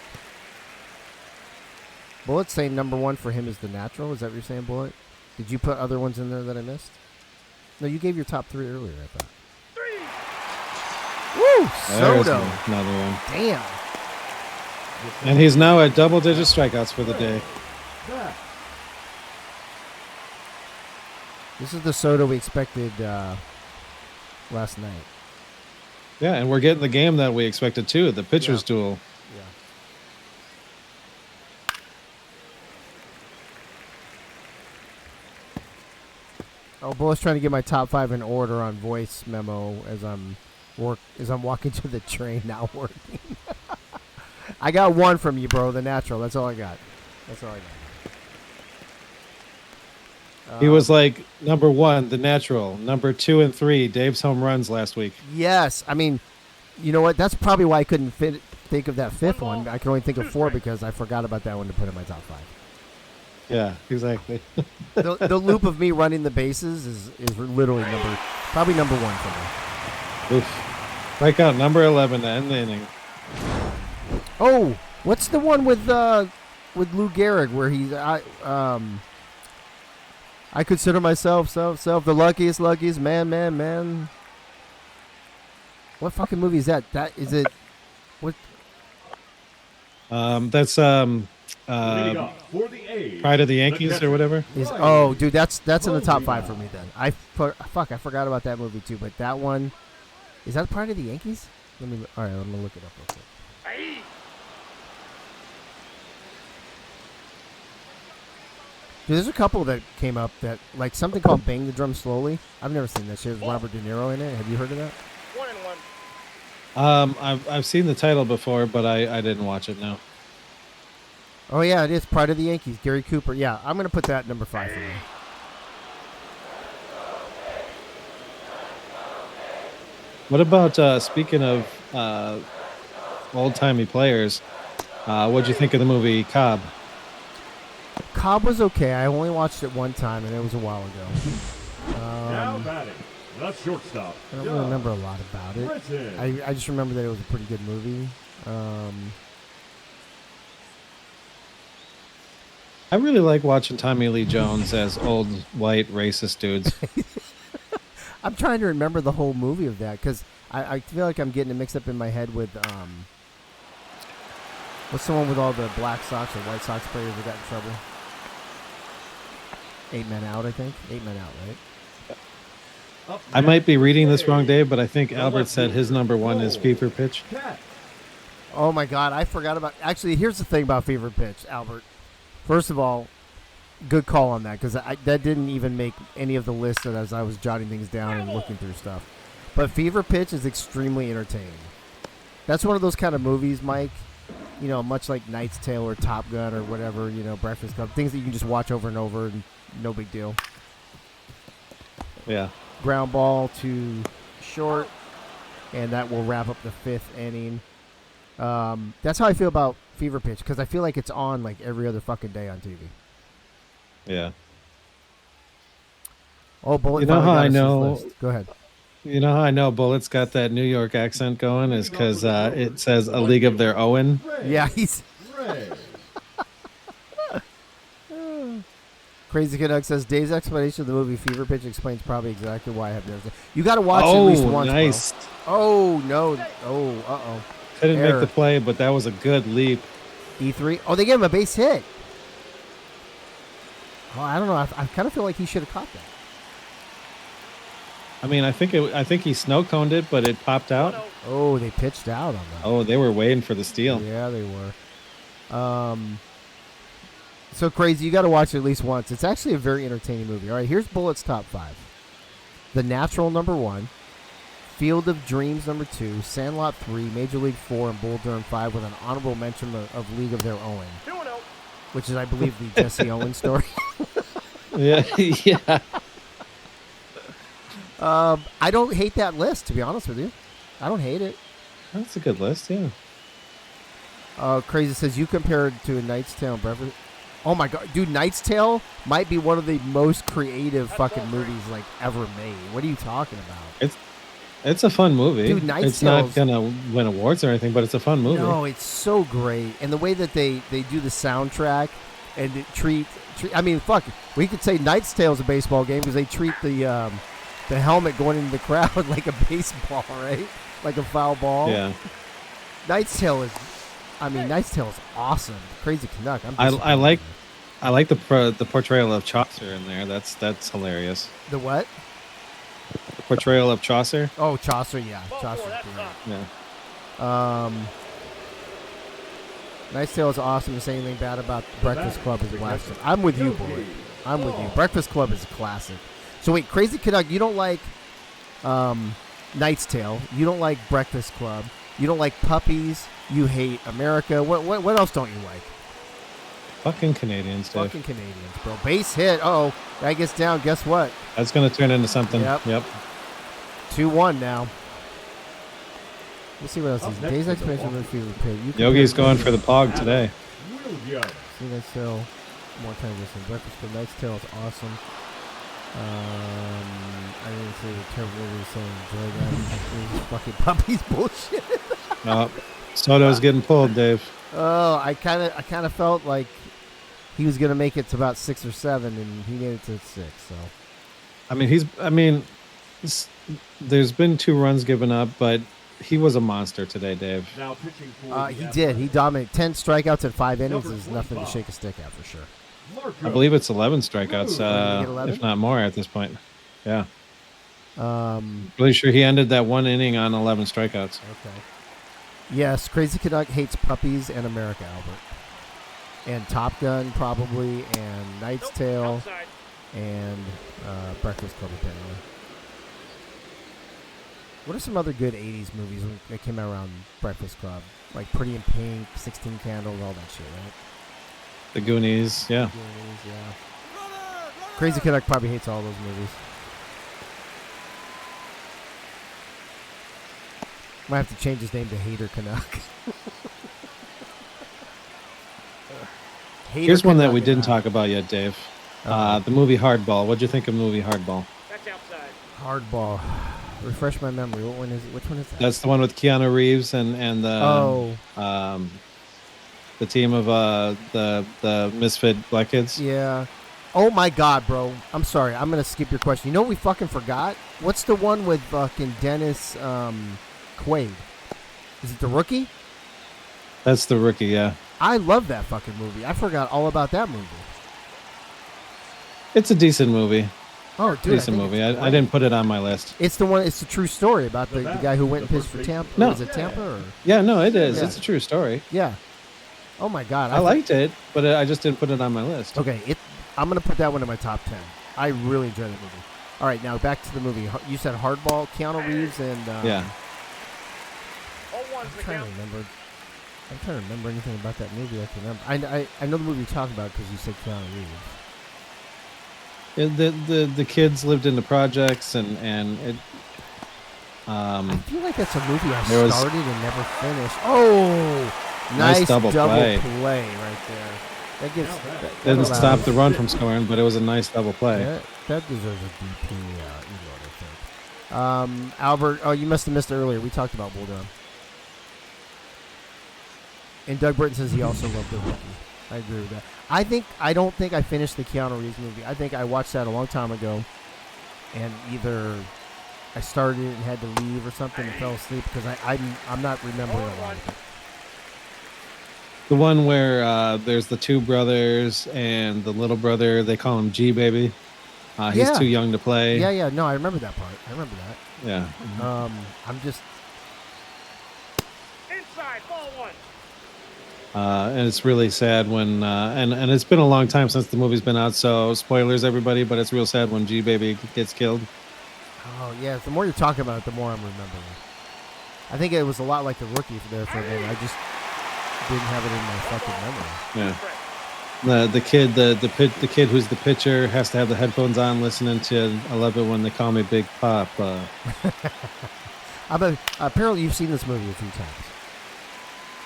Bullet saying number 1 for him is The Natural. Is that what you're saying, Bullet? Did you put other ones in there that I missed? No, you gave your top 3 earlier, I thought. 3. Woo! There's Soto. another one. Damn. And he's now at double-digit strikeouts for the day. This is the Soto we expected last night. Yeah, and we're getting the game that we expected too, the pitcher's duel. Yeah. Oh, Bullet's trying to get my top 5 in order on voice memo as I'm walking to the train, not working. I got 1 from you, bro. The Natural. That's all I got. He was like number 1, The Natural, number 2 and 3, Dave's home runs last week. Yes. I mean, you know what? That's probably why I couldn't think of that fifth one. I can only think of 4 because I forgot about that one to put in my top 5. Yeah, exactly. The loop of me running the bases is literally probably number 1 for me. Oof. Strike out number 11 to end the inning. Oh, what's the one with Lou Gehrig where he's I consider myself the luckiest man. What fucking movie is that? That is it. What? That's Leading off for the A's, Pride of the Yankees or whatever. Oh, dude, that's in the top 5 for me then. I forgot about that movie too. But that one, is that Pride of the Yankees? All right, let me look it up real quick. Aye. Dude, there's a couple that came up that like something called "Bang the Drum Slowly." I've never seen that shit. With Robert De Niro in it. Have you heard of that? 1-1. I've seen the title before, but I didn't watch it. No. Oh yeah, it is Pride of the Yankees. Gary Cooper. Yeah, I'm gonna put that at number 5 for me. What about speaking of old timey players? What'd you think of the movie Cobb? Cobb was okay. I only watched it one time, and it was a while ago. Now batting, the shortstop. I don't really remember a lot about it. Britton. I just remember that it was a pretty good movie. I really like watching Tommy Lee Jones as old white racist dudes. I'm trying to remember the whole movie of that because I feel like I'm getting it mixed up in my head with what's the one with all the Black Sox or White Sox players that got in trouble? 8 Men Out, I think. 8 Men Out, right? I might be reading this wrong, Dave, but I think Albert said his number 1 is Fever Pitch. Oh my God, I forgot about. Actually, here's the thing about Fever Pitch, Albert. First of all, good call on that because that didn't even make any of the lists as I was jotting things down and looking through stuff. But Fever Pitch is extremely entertaining. That's one of those kind of movies, Mike. You know, much like Knight's Tale or Top Gun or whatever. You know, Breakfast Club, things that you can just watch over and over and no big deal. Yeah. Ground ball to short, and that will wrap up the 5th inning. That's how I feel about Fever Pitch because I feel like it's on like every other fucking day on TV. Yeah. Oh, Bullet. You know finally how got I us his know- list. Go ahead. You know how I know Bullet's got that New York accent going is because it says A League of Their Own. Yeah, he's Ray. Crazy Canuck says Dave's explanation of the movie Fever Pitch explains probably exactly why I have never seen. You got to watch it at least once. Nice. Bro. Oh no! Oh, Couldn't Error. make the play, but that was a good leap. E3. Oh, they gave him a base hit. Oh, I don't know. I kind of feel like he should have caught that. I mean, I think he snow coned it, but it popped out. Oh, they pitched out on that. Oh, they were waiting for the steal. Yeah, they were. So Crazy, you got to watch it at least once. It's actually a very entertaining movie. All right, here's Bullet's top 5. The Natural, number 1. Field of Dreams, number 2. Sandlot, 3. Major League 4. And Bull Durham, 5, with an honorable mention of League of Their Own, 2-0. which is, I believe, the Jesse Owens story. Yeah, yeah. I don't hate that list, to be honest with you. I don't hate it. That's a good list, yeah. Crazy says, you compared to A Knight's Tale and Breakfast. Oh my God, dude, Knight's Tale might be one of the most creative fucking movies like ever made. What are you talking about? It's a fun movie. Dude, Knight's it's not Tale's- gonna win awards or anything, but it's a fun movie. No, it's so great, and the way that they do the soundtrack and it treat. I mean, fuck, we could say Knight's Tale is a baseball game because they treat the helmet going into the crowd like a baseball, right? Like a foul ball. Yeah. Knight's Tale is awesome. Crazy Canuck. I like the portrayal of Chaucer in there. That's hilarious. The what? The portrayal of Chaucer. Oh, Chaucer, yeah. Ball Chaucer's four, that's great. up. Yeah. Knight's Tale is awesome. To say anything bad about Breakfast Club is blasphemy. I'm with you, boy. I'm with you. Breakfast Club is a classic. So wait, Crazy Canuck, you don't like Knight's Tale. You don't like Breakfast Club. You don't like Puppies. You hate America. What else don't you like? Fucking Canadians, Dave. Fucking Canadians, bro. Base hit. Uh-oh. Guy gets down. Guess what? That's gonna turn into something. Yep. Yep. 2-1 now. We'll see what else Up is. next Days is expansion the of fever pit. You Yogi's going for the pog today. Will Jones. See that still more time this breakfast for Knight's Tale is awesome. I didn't say the terrible movie saying enjoy them. These fucking puppies bullshit. Soto's getting pulled, Dave. Oh, I kind of felt like he was gonna make it to about 6 or 7, and he made it to 6. So, There's been 2 runs given up, but he was a monster today, Dave. Now pitching for he the did. He dominated. 10 strikeouts in 5 innings Number is nothing to 25. shake a stick at for sure. Marco. I believe it's 11 strikeouts, Did he get 11? if not more at this point. Yeah. Um, Really sure he ended that 1 inning on 11 strikeouts. Okay. Yes, Crazy Canuck hates puppies and America, Albert. And Top Gun, probably, and Knight's Tale, Outside. and Breakfast Club, apparently. What are some other good 80s movies that came out around Breakfast Club? Like Pretty in Pink, 16 Candles, all that shit, right? The Goonies, yeah. Goonies, yeah. Crazy Canuck probably hates all those movies. Might have to change his name to Hater Canuck. Hater Here's one that Canuck we and didn't I. talk about yet, Dave. Okay. The movie Hardball. What'd you think of movie Hardball? That's outside. Hardball. Refresh my memory. What one is it? Which one is that? That's the one with Keanu Reeves and the the team of the misfit black kids. Yeah. Oh my God, bro. I'm sorry. I'm gonna skip your question. You know what we fucking forgot? What's the one with fucking Dennis Quaid? Is it The Rookie? That's the Rookie, yeah. I love that fucking movie. I forgot all about that movie. It's a decent movie. Oh, dude. Decent movie. It's I didn't put it on my list. It's the one. It's the true story about the guy who went and pitched for Tampa. No. Was it Tampa or? Yeah, no, it is. Yeah. It's a true story. Yeah. Oh my God. I liked it, but I just didn't put it on my list. Okay. I'm gonna put that one in my top 10. I really enjoyed the movie. All right, now back to the movie. You said Hardball, Keanu Reeves, and Yeah. Oh, one's I'm the trying count. to remember. I'm trying to remember anything about that movie. I can remember. I know the movie you're talking about because you said Keanu Reeves. The kids lived in the projects and it. I feel like that's a movie I there was- started and never finished. Oh, nice double play right there. That gives. That Didn't allows- stop the run from scoring, but it was a nice double play. That deserves a DP award, I think. Albert, oh, you must have missed it earlier. We talked about Bull Durham. And Doug Britton says he also loved The Rookie. I agree with that. I don't think I finished the Keanu Reeves movie. I think I watched that a long time ago, and either I started it and had to leave or something and fell asleep because I'm not remembering a lot of it. The one where there's the 2 brothers and the little brother, they call him G Baby. He's Yeah. too young to play. Yeah. No, I remember that part. I remember that. Yeah. I'm just. Inside, ball 1. And it's really sad when and it's been a long time since the movie's been out, so spoilers everybody, but it's real sad when G Baby gets killed. Oh yeah. The more you're talking about it, the more I'm remembering. I think it was a lot like The Rookie there for a minute. I just didn't have it in my fucking memory. Yeah. The kid who's the pitcher has to have the headphones on listening to I Love It When They Call Me Big Pop. Apparently you've seen this movie a few times.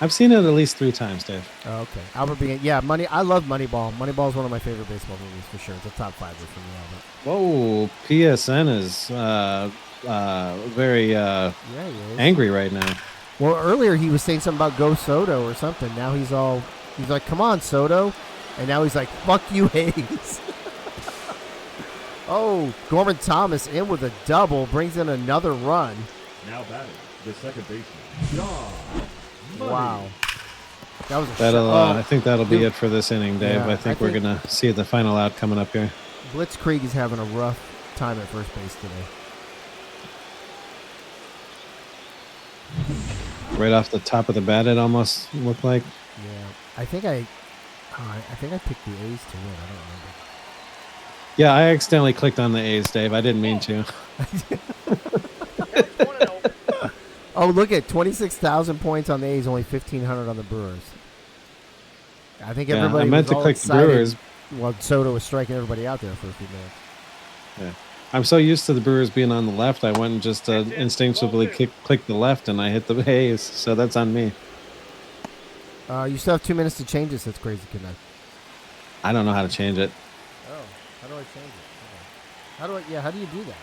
I've seen it at least 3 times, Dave. Oh, okay. Albert being Money. I love Moneyball. Moneyball is one of my favorite baseball movies for sure. It's a top 5 for me, Albert. Whoa, PSN is very Yeah, he is. angry right now. Well, earlier he was saying something about Go Soto or something. Now he's like, come on, Soto. And now he's like, fuck you, Hayes. Oh, Gorman Thomas in with a double, brings in another run. Now batting, the second baseman, John. Money. Wow. That was a That'll shot. I think that'll be dude. it for this inning, Dave. Yeah, I think we're think- gonna see the final out coming up here. Blitzkrieg is having a rough time at first base today. Right off the top of the bat, it almost looked like. Yeah. I think I picked the A's to win. I don't remember. Yeah, I accidentally clicked on the A's, Dave. I didn't mean to. 1-0. Oh, look at 26,000 points on the A's, only 1,500 on the Brewers. I think Yeah, everybody I meant was to all click the excited Brewers. while Soto was striking everybody out there for a few minutes. I'm so used to the Brewers being on the left. I went and just instinctively clicked the left, and I hit the A's. So that's on me. You still have 2 minutes to change this. That's crazy, Kidman. I don't know how to change it. Oh, how do I change it? How do I? Yeah, how do you do that?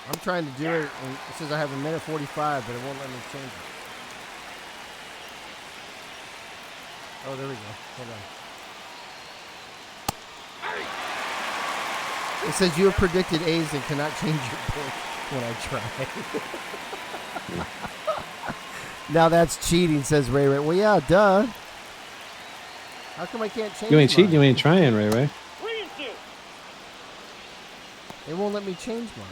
I'm trying to do it, and it says I have 1:45, but it won't let me change it. Oh, there we go. Hold on. It says you have predicted A's and cannot change your pick when I try. Now that's cheating, says Ray Ray. Well, yeah, duh. How come I can't change You ain't cheating. mine? You ain't trying, Ray Ray. 3 and 2. It won't let me change mine.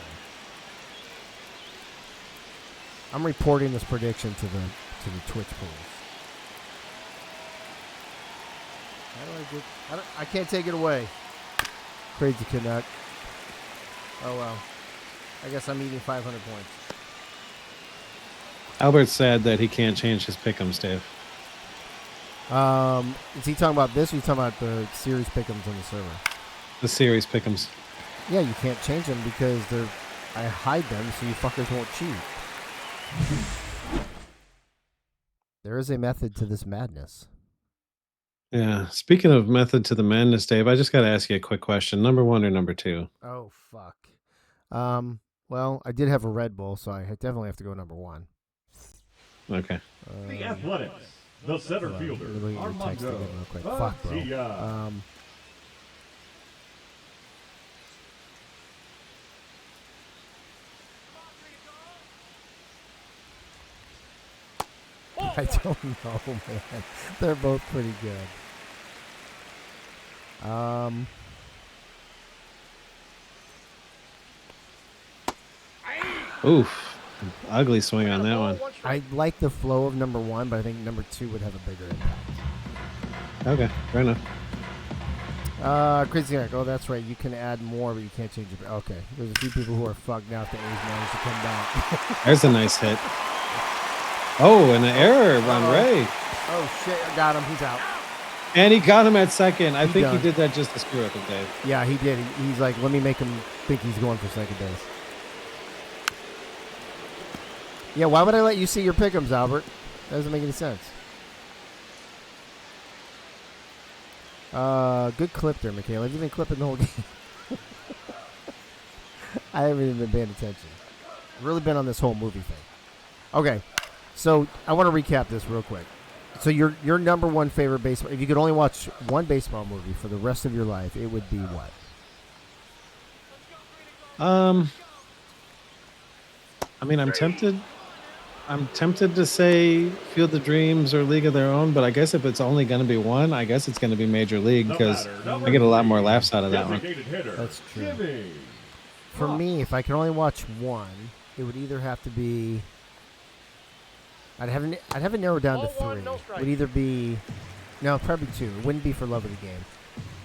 I'm reporting this prediction to the Twitch polls. How do I get? I can't take it away. Crazy Canuck. Oh well. I guess I'm eating 500 points. Albert's sad that he can't change his pick'ems, Dave. Is he talking about this or are you talking about the series pick'ems on the server? The series pick'ems. Yeah, you can't change them because I hide them so you fuckers won't cheat. There is a method to this madness. Yeah. Speaking of method to the madness, Dave, I just got to ask you a quick question. Number 1 or number 2? Oh fuck. Well, I did have a Red Bull, so I definitely have to go number 1. Okay. The Athletics. The center fielder. Let me look at your text again real quick. Fuck, bro. I don't know, man. They're both pretty good. Oof. Ugly swing on that one. I like the flow of number 1, but I think number 2 would have a bigger impact. Okay. Fair enough. Crazy Eric. Oh, that's right. You can add more, but you can't change it. Okay. There's a few people who are fucked now if the A's manage to come back. There's a nice hit. Oh, and an error on Ray. Oh, shit. I got him. He's out. And he got him at second. I think done. he did that just to screw up with Dave. Yeah, he did. He's like, let me make him think he's going for second base. Yeah, why would I let you see your pick'ems, Albert? That doesn't make any sense. Good clip there, Michaela. Have you been clipping the whole game? I haven't even been paying attention. I've really been on this whole movie thing. Okay, so I want to recap this real quick. So your number 1 favorite baseball, if you could only watch one baseball movie for the rest of your life, it would be what? I mean, I'm tempted to say Field of Dreams or League of Their Own, but I guess if it's only going to be one, I guess it's going to be Major League because I get a lot more laughs out of that one. That's true. For me, if I could only watch one, it would either have to be. I'd have it narrowed down to 3. It would either be, no, probably 2. It wouldn't be For Love of the Game,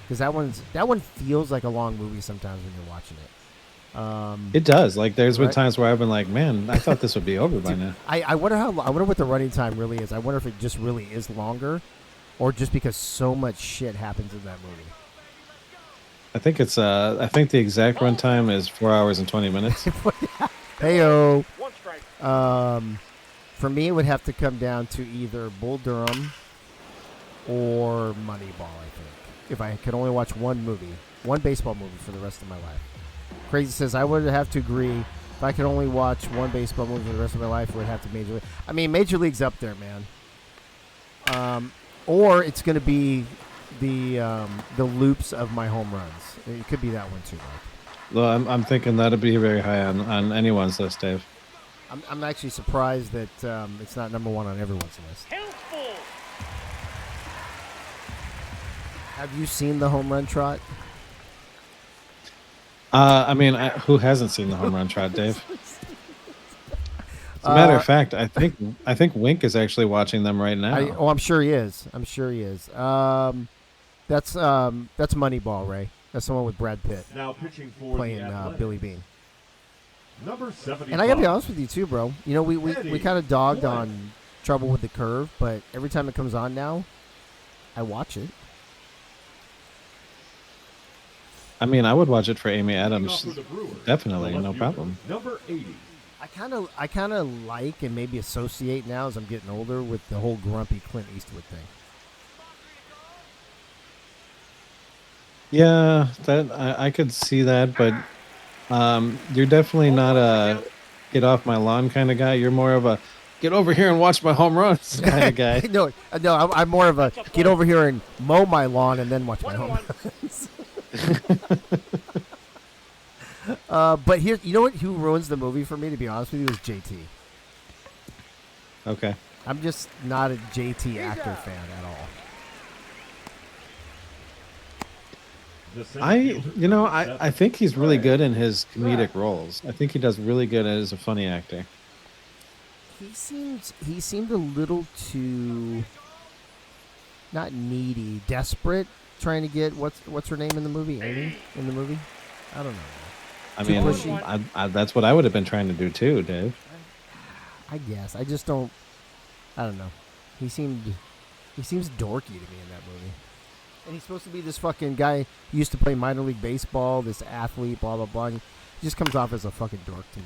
because that one feels like a long movie sometimes when you're watching it. It does. Like there's been times where I've been like, man, I thought this would be over by now. I wonder what the running time really is. I wonder if it just really is longer, or just because so much shit happens in that movie. I think it's I think the exact run time is 4 hours and 20 minutes. Heyo. 1 strike. For me, it would have to come down to either Bull Durham or Moneyball, I think. If I could only watch one baseball movie for the rest of my life. Crazy says, I would have to agree. If I could only watch one baseball movie for the rest of my life, it would have to be Major League. I mean, Major League's up there, man. Or it's going to be the loops of my home runs. It could be that one too, Mike. Well, I'm thinking that'd be very high on anyone's list, Dave. I'm actually surprised that it's not number 1 on everyone's list. Helpful. Have you seen the home run trot? I mean, who hasn't seen the home run trot, Dave? As a matter of fact, I think Wink is actually watching them right now. I'm sure he is. That's Moneyball, Ray. That's the one with Brad Pitt Now pitching for playing the Athletics, Billy Bean. number 75. And I gotta be honest with you too, bro. You know, we kind of dogged on Trouble with the Curve, but every time it comes on now, I watch it. I mean, I would watch it for Amy Leading off Adams. for the Brewers, Definitely, the no left problem. fielder, Number 80. I kind of like and maybe associate now as I'm getting older with the whole grumpy Clint Eastwood thing. Yeah, that I could see that, but you're definitely not a get off my lawn kind of guy. You're more of a get over here and watch my home runs kind of guy. no, I'm more of a get over here and mow my lawn and then watch my home 21. runs. But here, you know what? Who ruins the movie for me? To be honest with you, is JT. Okay. I'm just not a JT actor fan at all. The center fielder, I think he's really good in his comedic roles. I think he does really good as a funny actor. He seemed a little too not needy, desperate, trying to get what's her name in the movie? Amy in the movie? I don't know. I Too mean, pushy. that's what I would have been trying to do too, Dave. I guess. I just don't. I don't know. He seems dorky to me in that movie. And he's supposed to be this fucking guy who used to play minor league baseball, this athlete, blah, blah, blah. He just comes off as a fucking dork to me.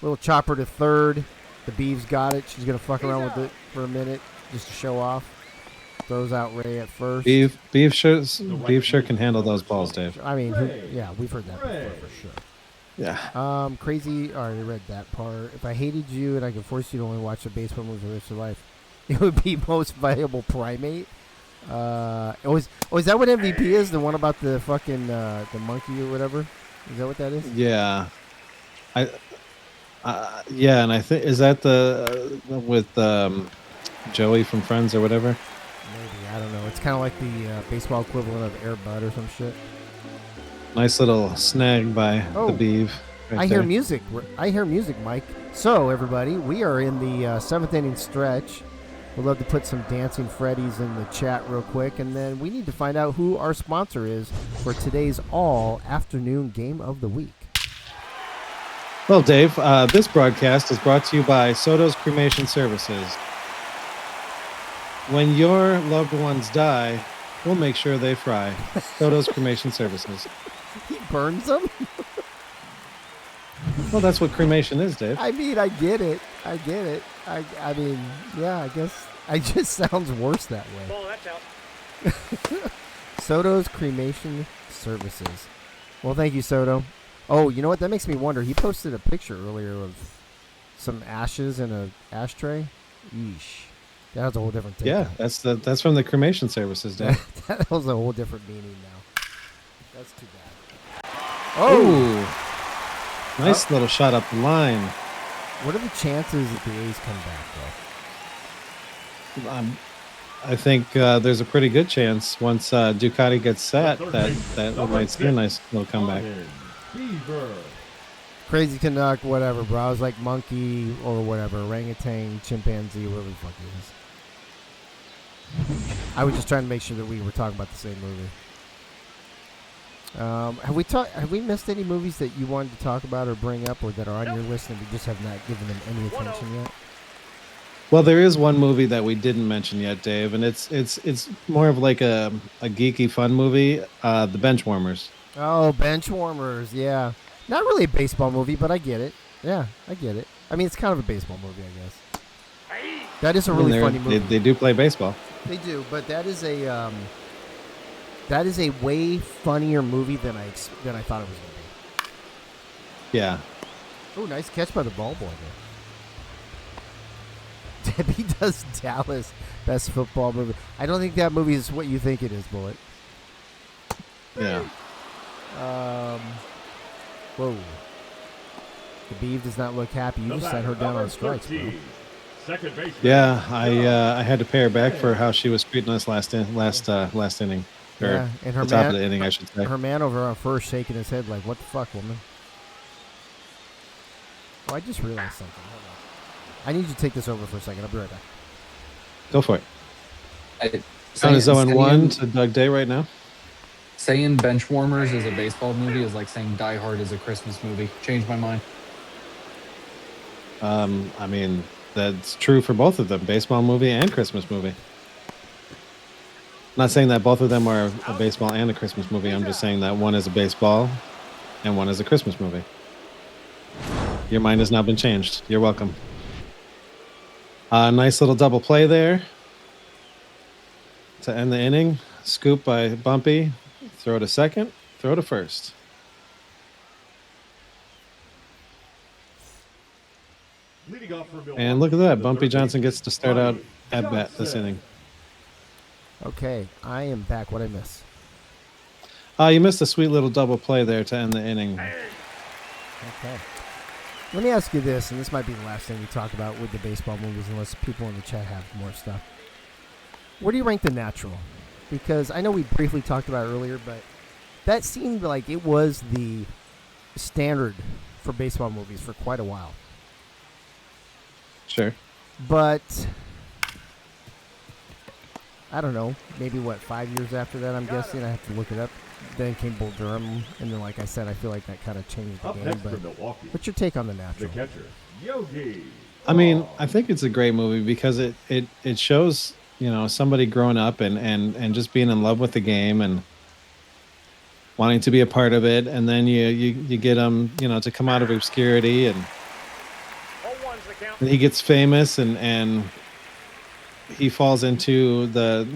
Little chopper to third. The Beeves got it. She's going to fuck around with it for a minute just to show off. Throws out Ray at first. Beef sure can handle those balls, Dave. I mean, yeah, we've heard that before for sure. Yeah. Crazy. I already read that part. If I hated you and I could force you to only watch a baseball movie for the rest of your life, it would be Most Valuable Primate. Is that what MVP is? The one about the fucking the monkey or whatever? Is that what that is? Yeah. Yeah, and I think is that the with Joey from Friends or whatever? Maybe, I don't know. It's kind of like the baseball equivalent of Air Bud or some shit. Nice little snag by the Beeve. I hear music. I hear music, Mike. So everybody, we are in the seventh inning stretch. We'd love to put some Dancing Freddies in the chat real quick, and then we need to find out who our sponsor is for today's all-afternoon game of the week. Well, Dave, this broadcast is brought to you by Soto's Cremation Services. When your loved ones die, we'll make sure they fry. Soto's Cremation Services. He burns them? Well, that's what cremation is, Dave. I mean, I get it. I mean, yeah, I guess it just sounds worse that way. Ball, that's out. Soto's Cremation Services. Well, thank you, Soto. Oh, you know what? That makes me wonder. He posted a picture earlier of some ashes in an ashtray. Yeesh. That was a whole different thing. Yeah, that's from the cremation services, Dave. That was a whole different meaning now. That's too bad. Oh! Nice little shot up the line. What are the chances that the A's come back, though? I think there's a pretty good chance once Ducati gets set that we might see a nice little comeback. Beaver. Crazy Canuck, whatever, bro. I was like monkey or whatever, orangutan, chimpanzee, whatever the fuck it is. I was just trying to make sure that we were talking about the same movie. Have we missed any movies that you wanted to talk about or bring up or that are on your list and we just have not given them any attention yet? Well, there is one movie that we didn't mention yet, Dave, and it's more of like a geeky fun movie, The Benchwarmers. Oh, Benchwarmers, yeah. Not really a baseball movie, but I get it. Yeah, I get it. I mean, it's kind of a baseball movie, I guess. That is a really funny movie. They do play baseball. They do, but that is a way funnier movie than I thought it was going to be. Yeah. Oh, nice catch by the ball boy there. Debbie does Dallas best football movie. I don't think that movie is what you think it is, Bullet. Yeah. Whoa. The Beeve does not look happy. You just set her down on strikes, bro. Second base. Yeah, I had to pay her back for how she was treating us last inning. Yeah, and her the top man, of the inning, I should say. Her man over on first shaking his head like, what the fuck, woman? Oh, I just realized something. Hold on. I need you to take this over for a second. I'll be right back. Go for it. Son is 0-1 to Doug Day right now. Saying Benchwarmers is a baseball movie is like saying Die Hard is a Christmas movie. Changed my mind. I mean, that's true for both of them, baseball movie and Christmas movie. not saying that both of them are a baseball and a Christmas movie. I'm just saying that one is a baseball and one is a Christmas movie. Your mind has now been changed. You're welcome. Nice little double play there to end the inning. Scoop by Bumpy. Throw to second. Throw to first. Leading off for And look at that. the Bumpy third Johnson baseman, gets to start out Bobby at bat this Johnson. inning. Okay, I am back. What I miss? You missed a sweet little double play there to end the inning. Okay. Let me ask you this, and this might be the last thing we talk about with the baseball movies, unless people in the chat have more stuff. Where do you rank The Natural? Because I know we briefly talked about it earlier, but that seemed like it was the standard for baseball movies for quite a while. Sure. But I don't know, maybe 5 years after that, I'm guessing. I have to look it up. Then came Bull Durham, and then, like I said, I feel like that kind of changed the Up game. next But for Milwaukee, what's your take on The the Natural? catcher, Yogi. I mean, I think it's a great movie because it shows, somebody growing up and just being in love with the game and wanting to be a part of it. And then you get him, to come out of obscurity and he gets famous and he falls into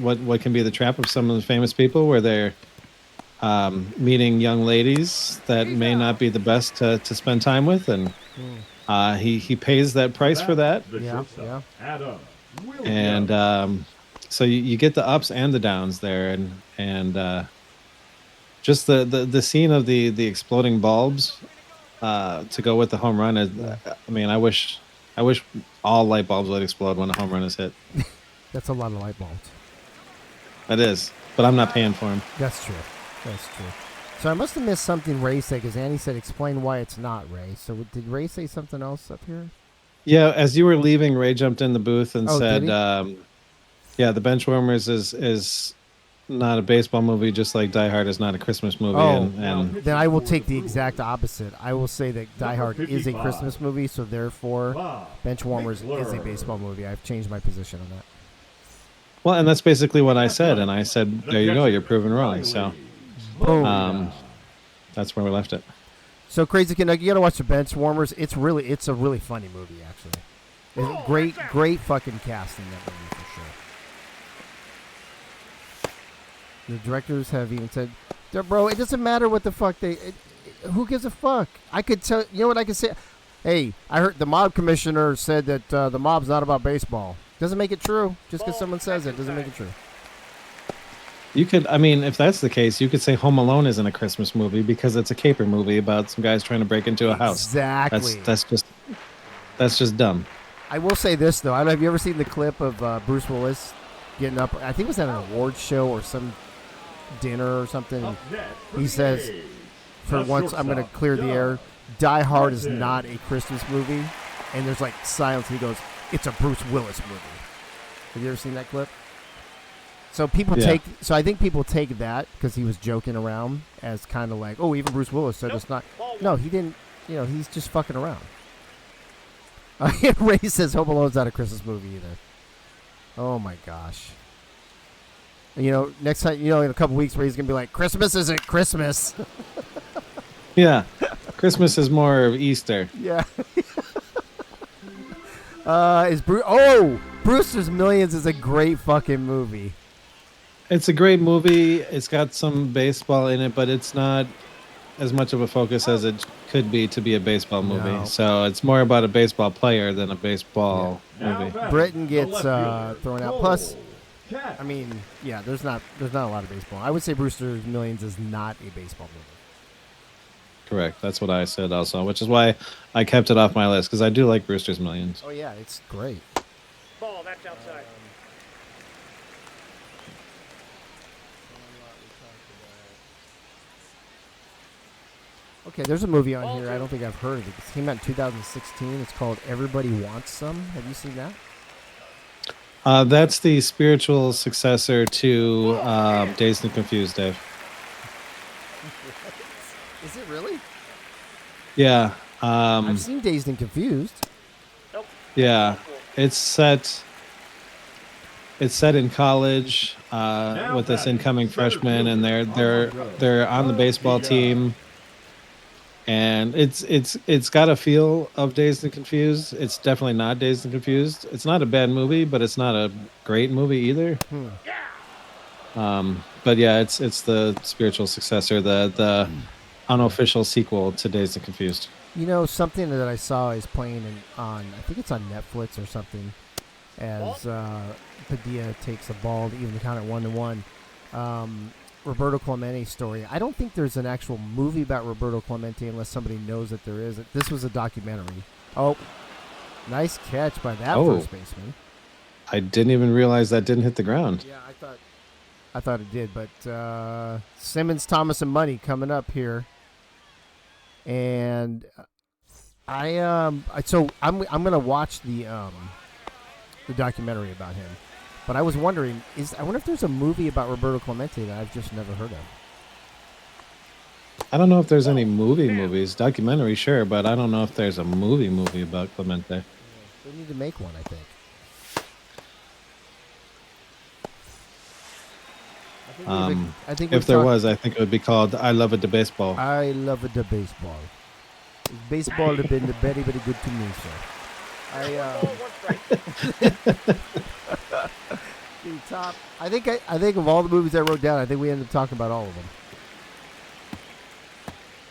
what can be the trap of some of the famous people where they're meeting young ladies that may not be the best to spend time with. And he pays that price for that. The Yeah, shortstop, Adam Williams. And so you get the ups and the downs there, and just the scene of the exploding bulbs to go with the home run. I mean, I wish all light bulbs would explode when a home run is hit. That's a lot of light bulbs. That is, but I'm not paying for them. That's true. That's true. So I must have missed something Ray said, because Annie said explain why it's not Ray. So did Ray say something else up here? Yeah, as you were leaving, Ray jumped in the booth and Oh, said, did he? "Yeah, The Benchwarmers is not a baseball movie, just like Die Hard is not a Christmas movie." Oh. And Then I will take the exact opposite. I will say that Die Hard is a 55. Christmas movie, so therefore Bob Benchwarmers is a Mickler. baseball movie. I've changed my position on that. well, and that's basically what I said. And I said, "There you go, you're proven wrong." So Boom. that's where we left it. So Crazy Kid, you got to watch the Benchwarmers. It's a really funny movie, actually. It's a great fucking cast in that movie for sure. The directors have even said, "Bro, it doesn't matter what the fuck who gives a fuck?" I could tell. You know what I could say? Hey, I heard the mob commissioner said that the mob's not about baseball. Doesn't make it true. Just because someone says it doesn't make it true. You could, I mean, if that's the case, you could say Home Alone isn't a Christmas movie because it's a caper movie about some guys trying to break into a house. Exactly. That's just dumb. I will say this though. I don't know. Have you ever seen the clip of Bruce Willis getting up? I think it was at an award show or some dinner or something. Up next for He the says, A's, For the once, I'm going to shortstop, clear the Doug air. Die Hard is Hudson. not a Christmas movie. And there's like silence. And he goes, "It's a Bruce Willis movie." Have you ever seen that clip? So people Yeah. So I think people take that because he was joking around as kind of like, oh, even Bruce Willis said it's not. No, he didn't. He's just fucking around. Ray says Home Alone's not a Christmas movie either. Oh my gosh. Next time, in a couple weeks, Ray's gonna be like, "Christmas isn't Christmas." Yeah. Christmas is more of Easter. Yeah. Brewster's Millions is a great fucking movie. It's a great movie. It's got some baseball in it, but it's not as much of a focus as it could be to be a baseball movie. No. So it's more about a baseball player than a baseball Now movie. batting, Britain the gets left fielder, thrown out. Cole Plus, Cat. I mean, yeah, there's not a lot of baseball. I would say Brewster's Millions is not a baseball movie. Correct. That's what I said also, which is why I kept it off my list because I do like Brewster's Millions. Oh yeah, it's great. Ball, that's outside. Okay, there's a movie on here. I don't think I've heard of it. It came out in 2016. It's called Everybody Wants Some. Have you seen that? That's the spiritual successor to Dazed and Confused, Dave. Is it really? Yeah. I've seen Dazed and Confused. Nope. Yeah. It's set it's set in college with this incoming freshman, and they're on the baseball team, and it's got a feel of Dazed and Confused. It's definitely not Dazed and Confused. It's not a bad movie, but it's not a great movie either. But yeah, it's the spiritual successor, the unofficial sequel to Dazed and Confused. You know, something that I saw is playing on, I think it's on Netflix or something, as Padilla takes a ball to even count at 1-1. Roberto Clemente's story. I don't think there's an actual movie about Roberto Clemente unless somebody knows that there is. This was a documentary. Oh, nice catch by that first baseman. I didn't even realize that didn't hit the ground. Yeah, I thought it did, but Simmons, Thomas, and Money coming up here. And I'm gonna watch the documentary about him. But I was wondering, I wonder if there's a movie about Roberto Clemente that I've just never heard of. I don't know if there's any movies. Documentary, sure, but I don't know if there's a movie about Clemente. Yeah, they need to make one, I think. I think if there was, I think it would be called "I Love It to Baseball." I love it to baseball. Baseball has been very, very good to me, sir. The top. I think of all the movies I wrote down, I think we ended up talking about all of them.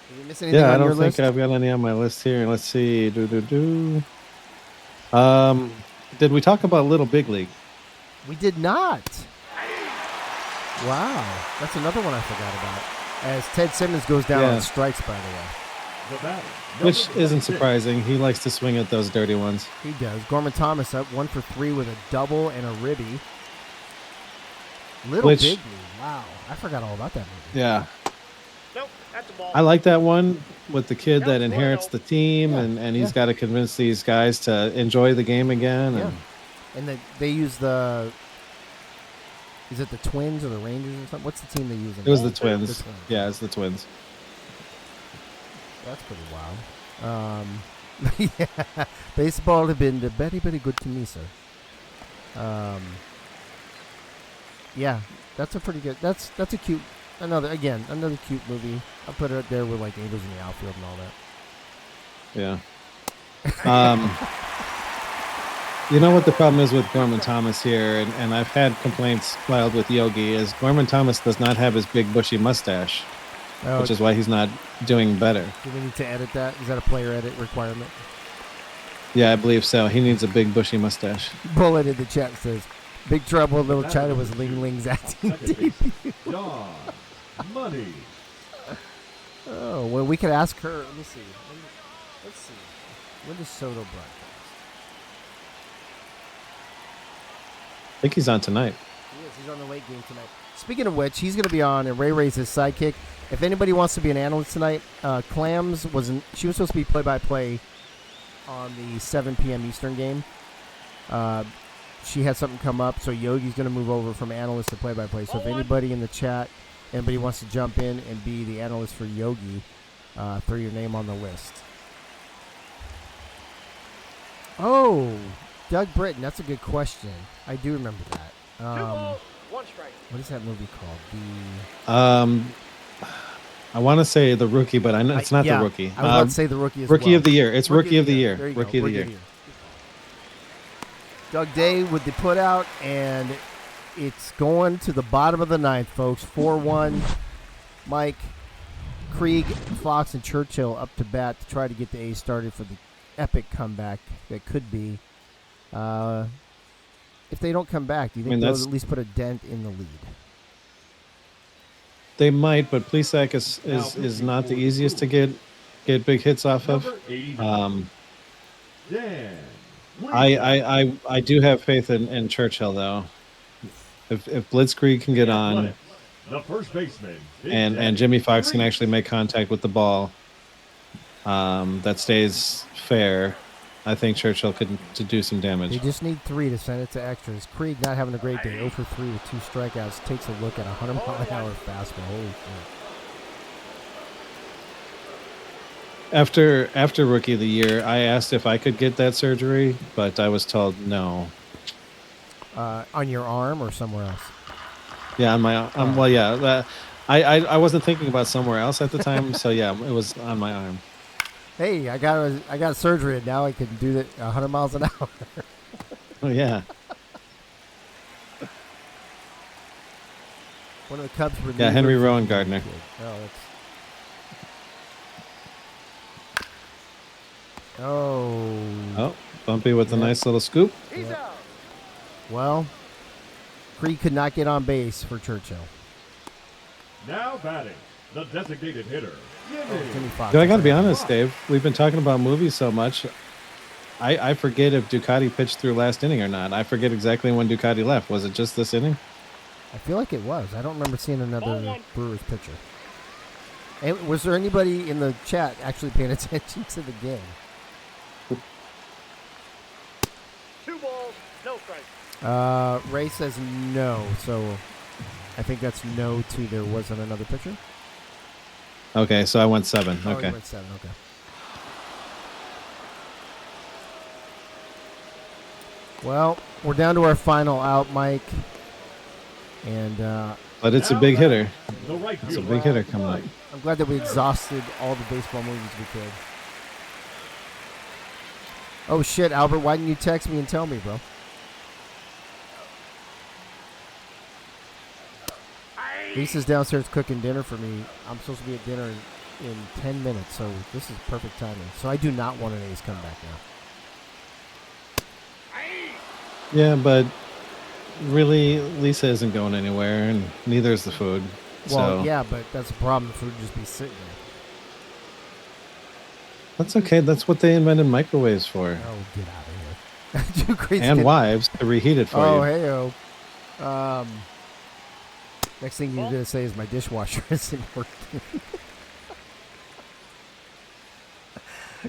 Did we miss anything on your list? I don't think I've got any on my list here. Let's see. Did we talk about Little Big League? We did not. Wow, that's another one I forgot about. As Ted Simmons goes down on strikes, by the way. Which isn't surprising. He likes to swing at those dirty ones. He does. Gorman Thomas up 1 for 3 with a double and a ribby. Big League. Wow, I forgot all about that movie. Yeah. Nope, that's a ball. I like that one with the kid that inherits the team, and he's got to convince these guys to enjoy the game again. Yeah. And they use the... Is it the Twins or the Rangers or something? What's the team they use? It was the Twins. Yeah, it's the Twins. That's pretty wild. Yeah, baseball has been very, very good to me, sir. Yeah, that's a pretty good. That's a cute. Another cute movie. I'll put it up there with like Angels in the Outfield and all that. Yeah. You know what the problem is with Gorman Thomas here, and I've had complaints filed with Yogi, is Gorman Thomas does not have his big bushy mustache, which is why he's not doing better. Do we need to edit that? Is that a player edit requirement? Yeah, I believe so. He needs a big bushy mustache. Bullet in the chat says, Big Trouble in Little China was Ling Ling's acting debut. John Money. Oh, well, we could ask her. Let me see. Let's see. When does Soto broadcast? I think he's on tonight. He is. He's on the late game tonight. Speaking of which, he's going to be on, and Ray Ray's his sidekick. If anybody wants to be an analyst tonight, Clams she was supposed to be play-by-play on the 7 p.m. Eastern game. She had something come up, so Yogi's going to move over from analyst to play-by-play. So if anybody in the chat, anybody wants to jump in and be the analyst for Yogi, throw your name on the list. Oh, Doug Britton, that's a good question. I do remember that. One strike. What is that movie called? I want to say The Rookie, but I know it's not The Rookie. I was about to say The Rookie as Rookie well. of the Year. It's Rookie of the Year. There you Rookie go. of the Year. Doug Day with the put out, and it's going to the bottom of the ninth, folks. 4-1. Mike, Krieg, Fox, and Churchill up to bat to try to get the A's started for the epic comeback that could be. If they don't come back, do you think they'll at least put a dent in the lead? They might, but Plesac is not the easiest to get big hits off of. I do have faith in Churchill though. If Blitzkrieg can get on, the first baseman, and Jimmy Fox can actually make contact with the ball, that stays fair. I think Churchill could do some damage. They just need 3 to send it to extras. Krieg not having a great day. 0 for 3 with 2 strikeouts. Takes a look at a 100-mile-an-hour fastball. Holy shit. After Rookie of the Year, I asked if I could get that surgery, but I was told no. On your arm or somewhere else? Yeah, on my well, yeah. I wasn't thinking about somewhere else at the time, so yeah, it was on my arm. Hey, I got surgery and now I can do that 100 miles an hour. Oh yeah, One of the Cubs relievers. yeah. Henry Rowan Gardner. Oh, that's. Oh, Bumpy with a Yeah. nice little scoop. He's Yeah. out. Well, Creed could not get on base for Churchill. Now batting, the designated hitter, Jimmy Fox. Dude, I got to be honest, Dave. We've been talking about movies so much. I forget if Ducati pitched through last inning or not. I forget exactly when Ducati left. Was it just this inning? I feel like it was. I don't remember seeing Ball another one. Brewers pitcher. And was there anybody in the chat actually paying attention to the game? 2 balls, no strikes. Ray says no, so I think that's no to there wasn't another pitcher. Okay, so I went 7. Oh, Okay. you went 7. Okay. Well, we're down to our final out, Mike, and But it's a big hitter. the right It's a fielder, big hitter coming up. Mike. I'm glad that we exhausted all the baseball movies we could. Oh shit, Albert, why didn't you text me and tell me, bro? Lisa's downstairs cooking dinner for me. I'm supposed to be at dinner in 10 minutes, so this is perfect timing. So I do not want an A's comeback now. Yeah, but really, Lisa isn't going anywhere, and neither is the food. Well, So yeah, but that's a problem. The food would just be sitting that's okay. That's what they invented microwaves for, there. Oh, get out of here. You crazy and kid. wives to reheat it for Oh, you. hey-o. Next thing you're going to say is my dishwasher isn't working.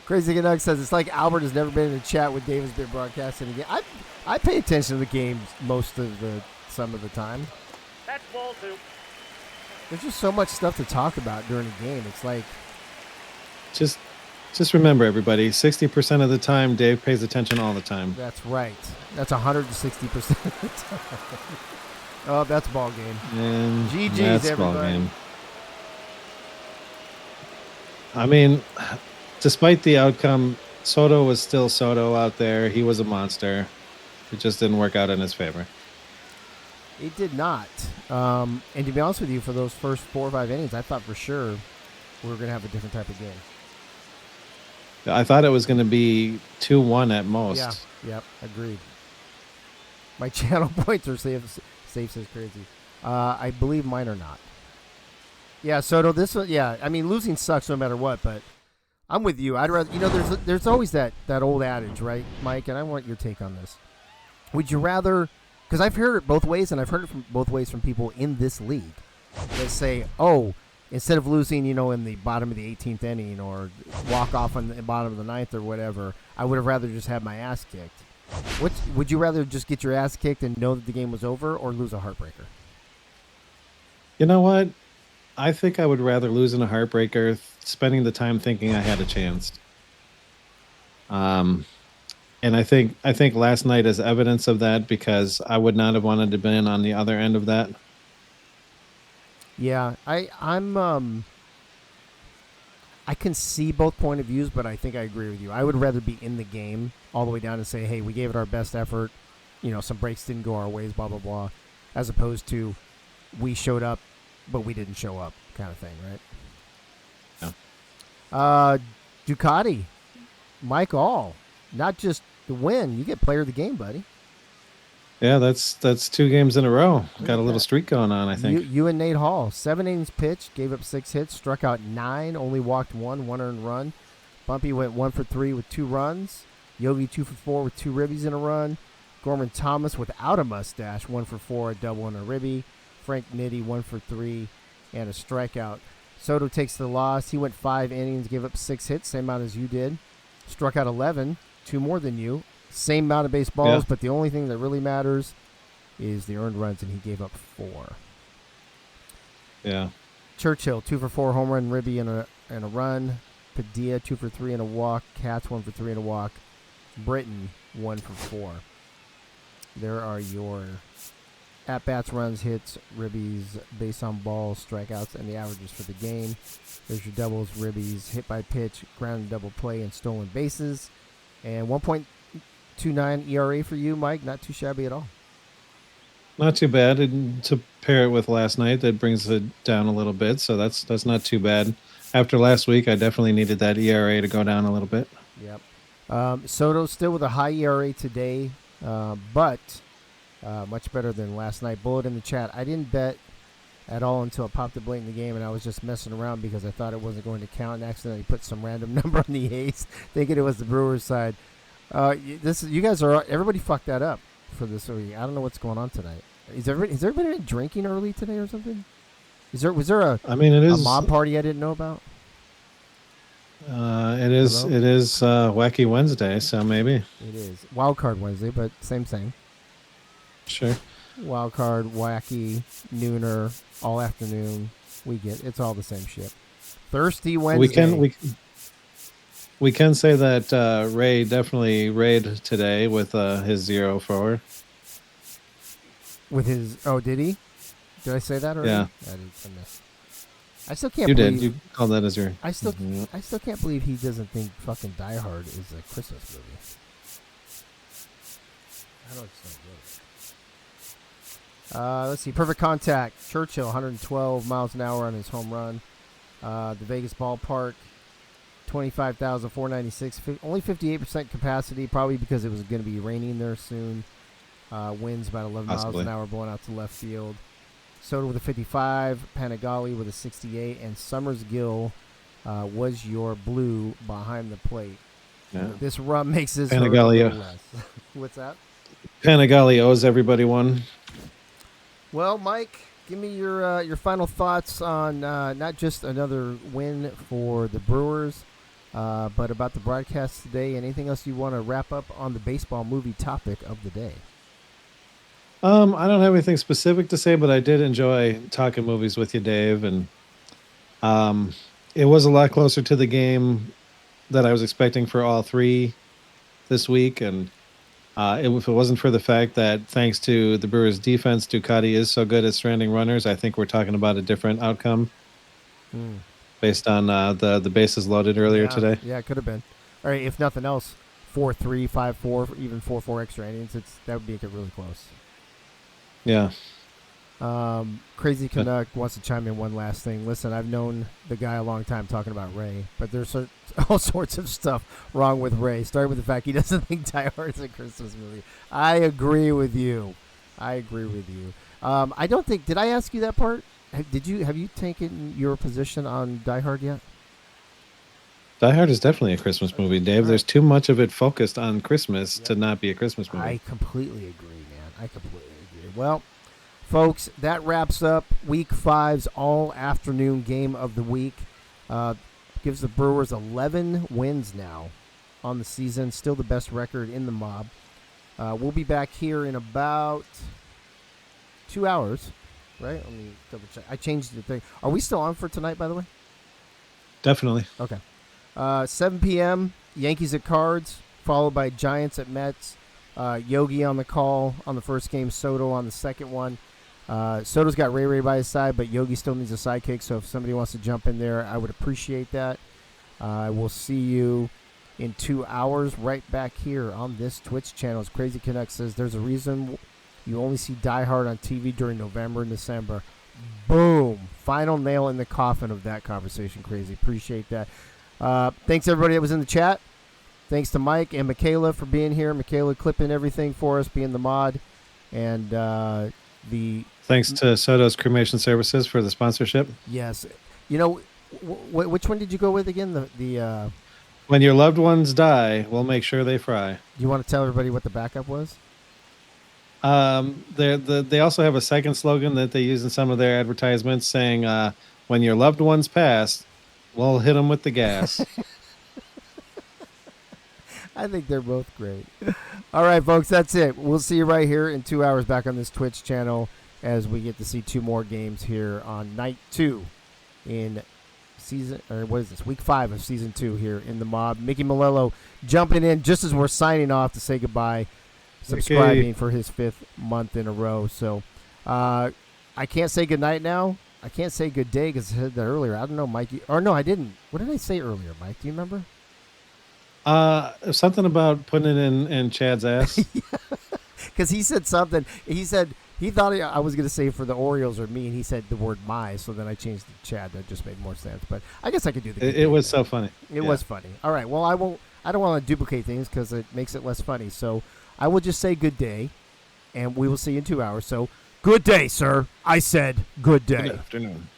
Crazy Canuck says, it's like Albert has never been in a chat with David's been broadcasting again. I pay attention to the games some of the time. That's ball 2. There's just so much stuff to talk about during a game. It's like, Just remember, everybody, 60% of the time, Dave pays attention all the time. that's right. That's 160% of the time. Oh, that's ball game. And GG's, that's ball everybody. game. I mean, despite the outcome, Soto was still Soto out there. He was a monster. It just didn't work out in his favor. It did not. And to be honest with you, for those first 4 or 5 innings, I thought for sure we were going to have a different type of game. I thought it was going to be 2-1 at most. Yeah, yep, agreed. My channel points are safe says crazy. I believe mine are not. Yeah, Soto, this one, yeah, I mean, losing sucks no matter what, but I'm with you. I'd rather, there's always that old adage, right, Mike? And I want your take on this. Would you rather, because I've heard it both ways, and I've heard it from both ways from people in this league that say, oh, instead of losing, in the bottom of the 18th inning or walk off on the bottom of the 9th or whatever, I would have rather just had my ass kicked. Would you rather just get your ass kicked and know that the game was over, or lose a heartbreaker? You know what? I think I would rather lose in a heartbreaker, spending the time thinking I had a chance. And I think last night is evidence of that, because I would not have wanted to be on the other end of that. Yeah, I can see both point of views, but I think I agree with you. I would rather be in the game all the way down and say, hey, we gave it our best effort. Some breaks didn't go our ways, blah, blah, blah, as opposed to we showed up, but we didn't show up kind of thing, right? Yeah. Ducati, Mike All, not just the win. You get player of the game, buddy. Yeah, that's 2 games in a row. Look Got at a little that. streak going on, I think. You and Nate Hall, 7 innings pitched, gave up 6 hits, struck out 9, only walked 1 earned run. Bumpy went 1 for 3 with 2 runs. Yogi 2 for 4 with 2 ribbies in a run. Gorman Thomas without a mustache, 1 for 4, a double and a ribby. Frank Nitti 1 for 3 and a strikeout. Soto takes the loss. He went 5 innings, gave up 6 hits, same amount as you did. Struck out 11, 2 more than you. Same amount of baseballs, Yeah. but the only thing that really matters is the earned runs, and he gave up 4. Yeah. Churchill 2 for 4, home run, ribby and a run. Padilla 2 for 3 and a walk. Katz 1 for 3 and a walk. Britton 1 for 4. There are your at-bats, runs, hits, ribbies, base on balls, strikeouts, and the averages for the game. There's your doubles, ribbies, hit by pitch, ground and double play, and stolen bases. And 1.29 ERA for you, Mike. Not too shabby at all. Not too bad. And to pair it with last night, that brings it down a little bit. So that's not too bad. After last week, I definitely needed that ERA to go down a little bit. Yep. Soto still with a high ERA today, but much better than last night. Bullet in the chat. I didn't bet at all until it popped up late in the game, and I was just messing around because I thought it wasn't going to count and accidentally put some random number on the A's, thinking it was the Brewers side. Everybody fucked that up for this week. I don't know what's going on tonight. Has everybody been drinking early today or something? Was there a mob party I didn't know about? It is Wacky Wednesday, so maybe. It is Wild Card Wednesday, but same thing. Sure. Wild Card, Wacky, Nooner, all afternoon. It's all the same shit. Thirsty Wednesday. We can say that Ray definitely raid today with his 0-4. With his did he? Did I say that already? Yeah. I still can't You believe did. You called that as your... I still can't believe he doesn't think fucking Die Hard is a Christmas movie. I don't know. Let's see. Perfect Contact. Churchill, 112 miles an hour on his home run. The Vegas ballpark, 25,496. Only 58% capacity, probably because it was going to be raining there soon. Winds about 11 miles an hour blowing out to left field. Soto with a 55, Panagali with a 68, and Summers Gill was your blue behind the plate. Yeah. This run makes this Panagali less. What's that? Panagali owes everybody one. Well, Mike, give me your final thoughts on not just another win for the Brewers, but about the broadcast today. Anything else you want to wrap up on the baseball movie topic of the day? I don't have anything specific to say, but I did enjoy talking movies with you, Dave, and it was a lot closer to the game that I was expecting for all three this week, and if it wasn't for the fact that thanks to the Brewers' defense, Ducati is so good at stranding runners, I think we're talking about a different outcome based on the bases loaded earlier today. Yeah, it could have been. All right, if nothing else, 4-3, 5-4, even 4-4 extra innings, that would make it really close. Yeah. Crazy Canuck wants to chime in one last thing. Listen, I've known the guy a long time talking about Ray, but there's all sorts of stuff wrong with Ray. Starting with the fact he doesn't think Die Hard is a Christmas movie. I agree with you. I don't think. Did I ask you that part? Have you taken your position on Die Hard yet? Die Hard is definitely a Christmas movie, Dave. Right. There's too much of it focused on Christmas to not be a Christmas movie. I completely agree, man. Well, folks, that wraps up Week 5's all-afternoon game of the week. Gives the Brewers 11 wins now on the season. Still the best record in the mob. We'll be back here in about 2 hours, right? Let me double check. I changed the thing. Are we still on for tonight, by the way? Definitely. Okay. 7 p.m., Yankees at Cards, followed by Giants at Mets. Yogi on the call on the first game, Soto on the second one. Soto's got Ray by his side, but Yogi still needs a sidekick, so if somebody wants to jump in there, I would appreciate that. We'll see you in 2 hours right back here on this Twitch channel. As Crazy Connect says, there's a reason you only see Die Hard on TV during November and December. Boom. Final nail in the coffin of that conversation, Crazy. Appreciate that. Thanks, everybody that was in the chat. Thanks to Mike and Michaela for being here. Michaela clipping everything for us, being the mod. And thanks to Soto's Cremation Services for the sponsorship. Yes. You know, which one did you go with again? The When your loved ones die, we'll make sure they fry. Do you want to tell everybody what the backup was? They also have a second slogan that they use in some of their advertisements saying, when your loved ones pass, we'll hit them with the gas. I think they're both great. All right, folks, that's it. We'll see you right here in 2 hours back on this Twitch channel as we get to see 2 more games here on night 2 in Week 5 of season 2 here in the mob. Mickey Malello jumping in just as we're signing off to say goodbye. subscribing for his 5th month in a row. So I can't say good night now. I can't say good day because I said that earlier. I don't know, Mike. Or no, I didn't. What did I say earlier, Mike? Do you remember? Something about putting it in Chad's ass. Because he said something. He said he thought I was going to say for the Orioles or me, and he said the word "my." So then I changed to Chad. That just made more sense. But I guess I could do the. It was so funny. It was funny. All right. Well, I won't. I don't want to duplicate things because it makes it less funny. So I will just say good day, and we will see you in 2 hours. So good day, sir. I said good day. Good afternoon.